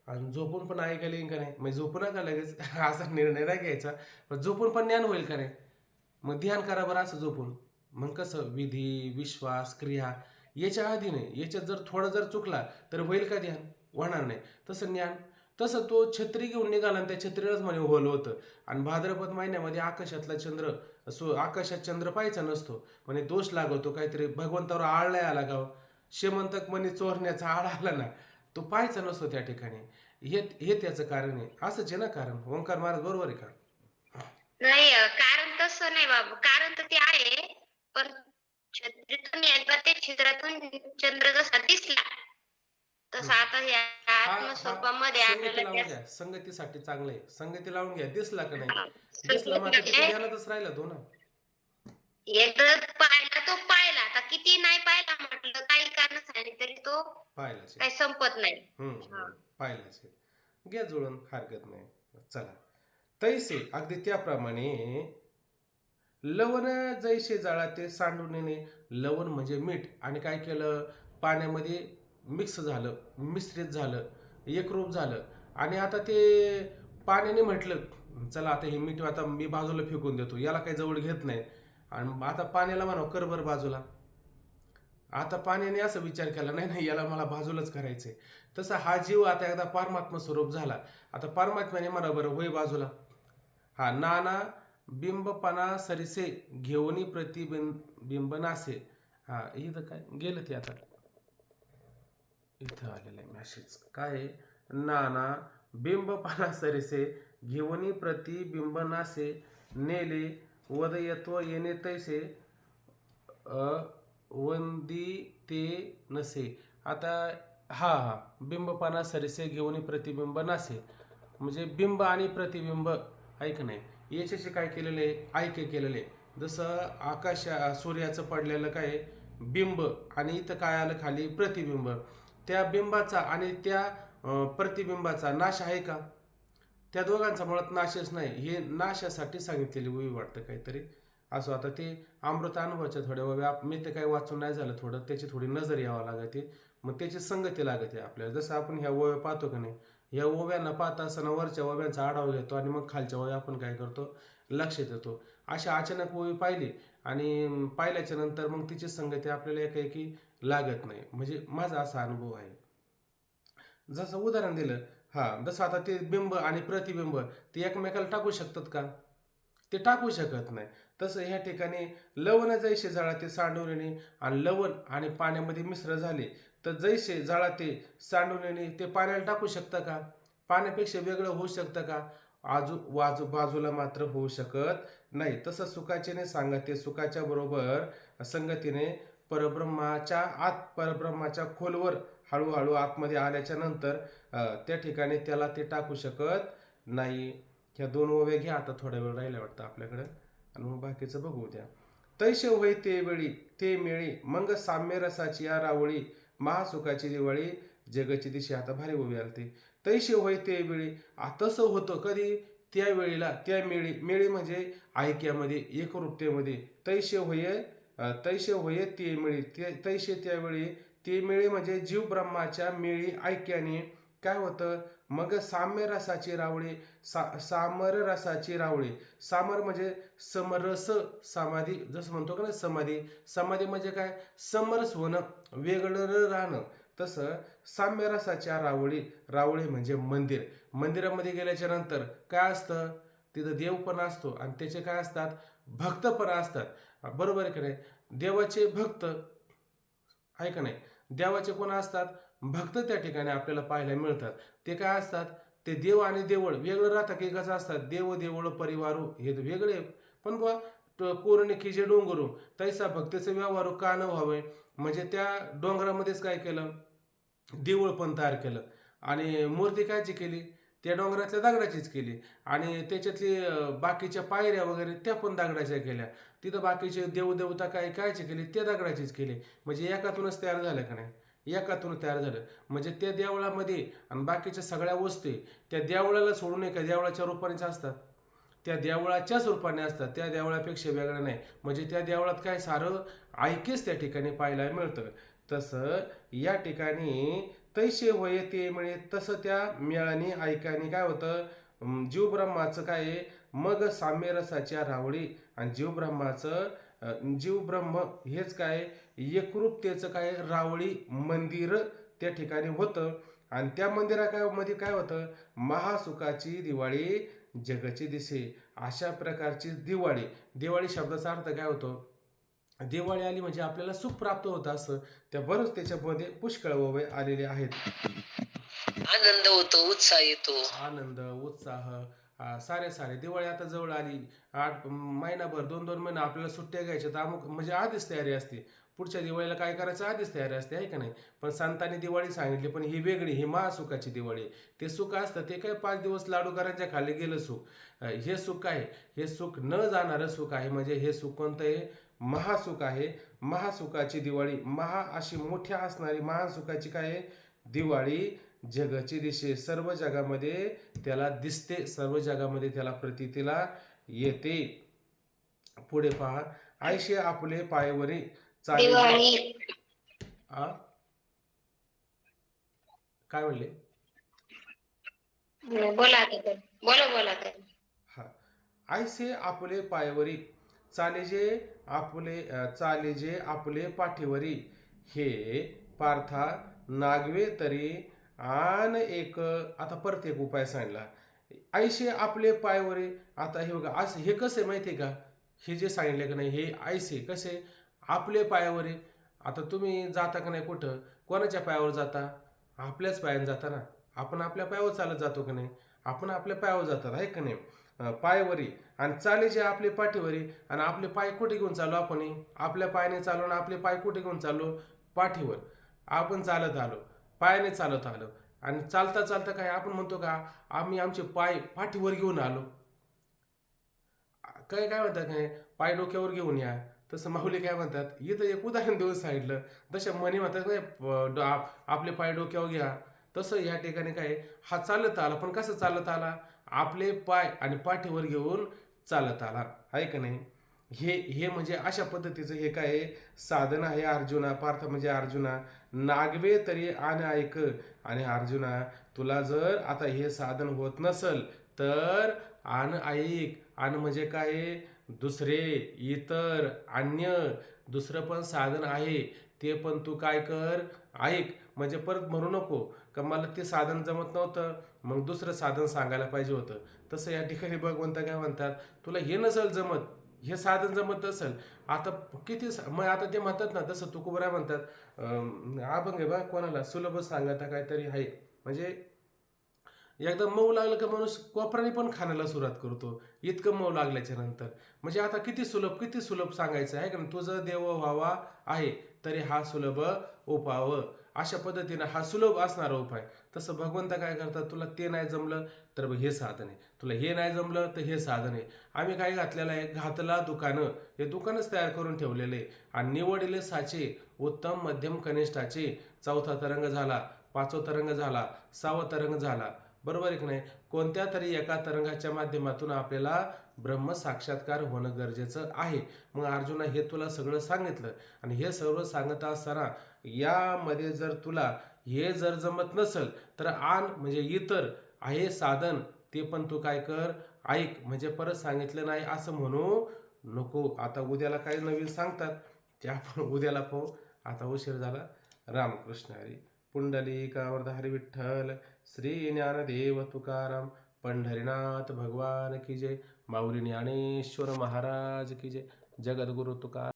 [SPEAKER 1] आणि झोपून पण ऐकायला येईल का नाही, म्हणजे झोपू नका लगेच असा निर्णय नाही घ्यायचा, पण झोपून पण ज्ञान होईल का नाही, मग ध्यान करा बरं असं झोपून. मग कसं? विधी, विश्वास, क्रिया याच्या अधीन आहे. याच्यात जर थोडं जर चुकला तर होईल का ध्यान? होणार नाही. तसं ज्ञान, तसं तो छत्री घेऊन निघाला आणि त्या छत्रीलाच म्हणे होलं होतं. आणि भाद्रपद महिन्यामध्ये आकाशातला चंद्र आकाशात चंद्र पाहायचा नसतो, म्हणे दोष लागवतो, काहीतरी भगवंतावर आळ नाही आला का? शेमंतक म्हणे चोरण्याचा आळ आला ना, तो पाहायचा नसतो त्या ठिकाणी. हे त्याचं कारण आहे. असंच आहे ना कारण. ओंकार महाराज बरोबर आहे का?
[SPEAKER 4] नाही कारण तसं नाही बाबा, कारण तर ते आहे, पण छत्रीतून एकदा ते छिद्रातून चंद्र जसा दिसला तसा आता या
[SPEAKER 1] हा
[SPEAKER 4] आत्मस्वरूपामध्ये
[SPEAKER 1] संगती
[SPEAKER 4] आपल्याला
[SPEAKER 1] लावून घ्या, संगतीसाठी चांगलं आहे. संगती लावून घ्या. दिसला का नाही? दिसला मात्र
[SPEAKER 4] म्हणजे
[SPEAKER 1] तिथे ध्यानातच राहिला तो ना.
[SPEAKER 4] एकदा पाहिला तो पाहिला, आता किती नाही पाहिला म्हटलं काही कारण सांगितलं तरी तो
[SPEAKER 1] पाहिलाच
[SPEAKER 4] काही
[SPEAKER 1] आहे.
[SPEAKER 4] संपत नाही.
[SPEAKER 1] पाहिलाच आहे. घ्या जुळून, हरकत नाही. चला, तैसे अगदी त्याप्रमाणे लवण जैसे जाळाते सांडून. लवण म्हणजे मीठ, आणि काय केलं? पाण्यामध्ये मिक्स झालं, मिश्रित झालं, एकरूप झालं. आणि आता ते पाण्याने म्हटलं चला आता हे मीठ आता मी बाजूला फेकून देतो, याला काही जवळ घेत नाही. आणि आता पाण्याला म्हणावं कर बरं बाजूला. आता पाण्याने असा विचार केला नाही नाही याला मला बाजूलाच करायचंय. तसा हा जीव आता एकदा परमात्मा स्वरूप झाला. आता परमात्म्याने म्हणा बरं होय बाजूला. हा नाना बिंबपणा सरिसे घेऊनी प्रतिबिंब नासे. हा इथं काय गेलं ते आता इथं आलेलं आहे मॅसेज. काय? नाना बिंबपणा सरिसे घेऊनी प्रतिबिंब नासे नेले वदयत्व येणे तैसे वंदिते नसे. आता हा बिंबपणा सरिसे घेऊन प्रतिबिंब नासे, म्हणजे बिंब आणि प्रतिबिंब ऐक नाही याच्याशी काय केलेलं आहे? ऐक्य केलेलं आहे. जसं सूर्याचं पडलेलं काय बिंब आणि इथं काय आलं खाली प्रतिबिंब. त्या बिंबाचा आणि त्या प्रतिबिंबाचा नाश आहे का? त्या दोघांचा मुळात नाशच नाही. हे नाशासाठी सांगितलेली वही वाटतं काहीतरी असं. आता ते अमृत अनुभवाच्या थोड्या ओव्या मी ते काही वाचून नाही झालं, थोडं त्याची थोडी नजर यावं लागते, मग त्याची संगती लागते आपल्याला. जसं आपण ह्या ओव्या पाहतो का नाही, ह्या ओव्यांना पाहता असताना वरच्या ओव्यांचा आढावा घेतो आणि मग खालच्या ओव्या आपण काय करतो लक्षात येतो. अशा अचानक ओवी पाहिली आणि पाहिल्याच्या नंतर मग तिची संगती आपल्याला एकाएकी लागत नाही. म्हणजे माझा असा अनुभव आहे. जसं उदाहरण दिलं, जसं आता ते बिंब आणि प्रतिबिंब ते एकमेकाला टाकू शकतात का? ते टाकू शकत नाही. तसं ह्या ठिकाणी लवण जैसे जाळाते सांडून आणि लवण आणि पाण्यामध्ये मिश्र झाले तर जैसे जाळाते सांडून ते पाण्याला टाकू शकतं का? पाण्यापेक्षा वेगळं होऊ शकतं का? बाजूला मात्र होऊ शकत नाही. तसं सुखाचेने सांगते सुखाच्या बरोबर संगतीने परब्रह्माच्या खोलवर हळूहळू आतमध्ये आल्याच्या नंतर त्या ठिकाणी त्याला ते टाकू शकत नाही. ह्या 2 ओव्या घ्या, आता थोडा वेळ राहिला वाटतं आपल्याकडं, आणि मग बाकीचं बघू द्या. तैसे होय ते वेळी ते मेळी मग साम्य रसाची या रावळी महासुखाची दिवाळी जगची दिशी. आता भारी ओवी आलती. तैसे होय ते वेळी, तसं होतं कधी? त्या वेळेला, त्या मेळी. मेळी म्हणजे ऐक्यामध्ये, एकरूपतेमध्ये. तैसे होय ते मेळी, तैसे त्यावेळी ते मेळी म्हणजे जीव ब्रह्माच्या मेळी ऐक्याने काय होतं? मग साम्य रसाची रावळी, सामर रसाची रावळी. सामर म्हणजे समरस समाधी, जसं म्हणतो का ना समाधी. समाधी म्हणजे काय? समरस होणं, वेगळं राहणं. तसं साम्य रसाच्या रावळी. रावळी म्हणजे मंदिर. मंदिरामध्ये गेल्याच्या नंतर काय असतं? तिथं देव पण असतो आणि त्याचे काय असतात? भक्त पण असतात. बरोबर आहे की नाही? देवाचे भक्त आहे का नाही? देवाचे कोण असतात? भक्त त्या ठिकाणी आपल्याला पाहायला मिळतात. ते काय असतात? ते देव आणि देवळ वेगळं राहतात की कसं असतात? देव देवळ परिवारू हे वेगळे, पण बुवा कोरणे खिजे डोंगरू तैसा भक्तीचं व्यवहारू का न व्हावे. म्हणजे त्या डोंगरामध्येच काय केलं? देऊळ पण तयार केलं, आणि मूर्ती कायची केली? त्या डोंगरातल्या दगडाचीच केली, आणि त्याच्यातली बाकीच्या पायऱ्या वगैरे त्या पण दगडाच्या केल्या. तिथं बाकीचे देवदेवता काय कायचे केली? त्या दगडाचीच केली. म्हणजे एकातूनच तयार झालं का नाही? एकातून तयार झालं. म्हणजे त्या देवळामध्ये आणि बाकीच्या सगळ्या वस्तू त्या देवळाला सोडून एका देवळाच्या रूपानेच असतात. त्या देवळाच्याच रूपाने असतात, त्या देवळापेक्षा वेगळं नाही. म्हणजे त्या देवळात काय सारं ऐक्यच त्या ठिकाणी पाहायला मिळतं. तसं या ठिकाणी तैसे होय ते मिळे, तसं त्या मेळाने ऐकाने काय होतं? जीव ब्रह्माचं काय आहे? मग साम्य रसाच्या रावळी. आणि जीव ब्रह्माचं जीव ब्रह्म हेच काय? एकरूपतेचं काय? रावळी मंदिर त्या ठिकाणी होतं. आणि त्या मंदिरामध्ये काय होतं? महासुखाची दिवाळी जगची दिसे. अशा प्रकारची दिवाळी. दिवाळी शब्दाचा अर्थ काय होतो? दिवाळी आली म्हणजे आपल्याला सुख प्राप्त होतं असं. त्या बरंच त्याच्यामध्ये पुष्कळ ओव्या आलेले आहेत.
[SPEAKER 2] आनंद होतो, उत्साह येतो.
[SPEAKER 1] आनंद, उत्साह, सारे सारे. दिवाळी आता जवळ आली. 8 महिनाभर, 2-2 महिने आपल्याला सुट्ट्या घ्यायच्या, तर अमुक म्हणजे आधीच तयारी असते. पुढच्या दिवाळीला काय करायचं आधीच तयारी असते, आहे का नाही? पण संतांनी दिवाळी सांगितली, पण ही वेगळी, ही महासुखाची दिवाळी. ते सुख असतं ते काय 5 दिवस लाडू करांच्या खाली गेलं सुख. हे सुख आहे, हे सुख न जाणारं सुख आहे. म्हणजे हे सुख कोणतं आहे? महासुख आहे. महासुखाची दिवाळी, महा अशी मोठ्या असणारी महान सुखाची काय आहे? दिवाळी जगची दिशे. सर्व जगामध्ये त्याला दिसते, सर्व जगामध्ये त्याला प्रतीतीला येते. पुढे पहा. आयशे आपले पायवरी चाले.
[SPEAKER 4] दिवाळी.
[SPEAKER 1] आ काय म्हणले?
[SPEAKER 4] बोला आता तर. बोला तर.
[SPEAKER 1] हा. आयसे आपले पायवरी चाले जे आपले पाठीवरी, हे पार्था नागवे तरी आन एक. आता परत एक उपाय सांगितला. आयशे आपले पायवरी. आता हे बघा, असं हे कसं आहे माहिती आहे का? हे जे सांगितले का नाही, हे आयसे कसे? आपले पायावरी. आता तुम्ही जाता का नाही कुठं? कोणाच्या पायावर जाता? आपल्याच पायाने जाता ना. आपण आपल्या पायावर चालत जातो का नाही? आपण आपल्या पायावर जातात, आहे का नाही? पायवरी. आणि चाले जे आपले पाठीवरी. आणि आपले पाय कुठे घेऊन चाललो आपण? आपल्या पायाने चाललो, आणि आपले पाय कुठे घेऊन चाललो? पाठीवर. आपण चालत आलो, पायाने चालत आलो. आणि चालता चालता काय आपण म्हणतो का आम्ही आमचे पाय पाठीवर घेऊन आलो? काय काय म्हणतात काय? पाय डोक्यावर घेऊन या. तसं माऊली काय म्हणतात, इथं एक उदाहरण देऊन सांगितलं. तशा म्हणी म्हणतात काय, आपले पाय डोक्यावर घ्या. तसं या ठिकाणी काय, हा चालत आला, पण कसं चालत आला? आपले पाय आणि पाठीवर घेऊन चालत आला, आहे का नाही? हे म्हणजे अशा पद्धतीचं हे काय साधन आहे अर्जुना. पार्थ म्हणजे अर्जुना. नागवे तरी आण ऐक. आणि अर्जुना, तुला जर आता हे साधन होत नसल तर आण ऐक. आण म्हणजे काय? दुसरे, इतर, अन्य दुसरं पण साधन आहे, ते पण तू काय कर? ऐक. म्हणजे परत म्हणू नको का मला ते साधन जमत नव्हतं, मग दुसरं साधन सांगायला पाहिजे होतं. तसं या ठिकाणी भगवंत काय म्हणतात, तुला हे नसेल जमत, हे साधन जमत असेल, आता किती मग आता ते म्हणतात ना, तसं तुकोबरा म्हणतात, अभंग आहे बा, कोणाला सुलभ सांगता काहीतरी आहे. म्हणजे एकदा मऊ लागलं का माणूस कोपराने पण खाण्याला सुरुवात करतो, इतकं मऊ लागल्याच्या नंतर. म्हणजे आता किती सुलभ सांगायचं आहे का? तुझं देव व्हावा आहे तरी हा सुलभ उपाव. अशा पद्धतीनं हा सुलभ असणारा उपाय. तसं भगवंत काय करतात, तुला ते नाही जमलं तर हे साधन आहे, तुला हे नाही जमलं तर हे साधन आहे. आम्ही काय घातलेलं आहे, घातला दुकानं, हे दुकानच तयार करून ठेवलेले आणि निवडले साचे उत्तम मध्यम कनिष्ठाचे. चौथा तरंग झाला, पाचवा तरंग झाला, सहावा तरंग झाला, बरोबर आहे की नाही. कोणत्या तरी एका तरंगाच्या माध्यमातून आपल्याला ब्रह्म साक्षात्कार होणं गरजेचं आहे. मग अर्जुना हे तुला सगळं सांगितलं आणि हे सर्व सांगत असताना यामध्ये जर तुला हे जर जमत नसेल तर आण म्हणजे इतर आहे साधन, ते पण तू काय कर, ऐक. म्हणजे परत सांगितलं नाही असं म्हणू नको. आता उद्याला काय नवीन सांगतात ते आपण उद्याला पाहू. आता उशीर झाला. रामकृष्ण हरी. पुंडलिकावरद हरी विठ्ठल. श्री ज्ञानदेव तुकाराम. पंढरीनाथ भगवान की जय. माऊली ज्ञानेश्वर महाराज की जय. जगद्गुरु तुकाराम.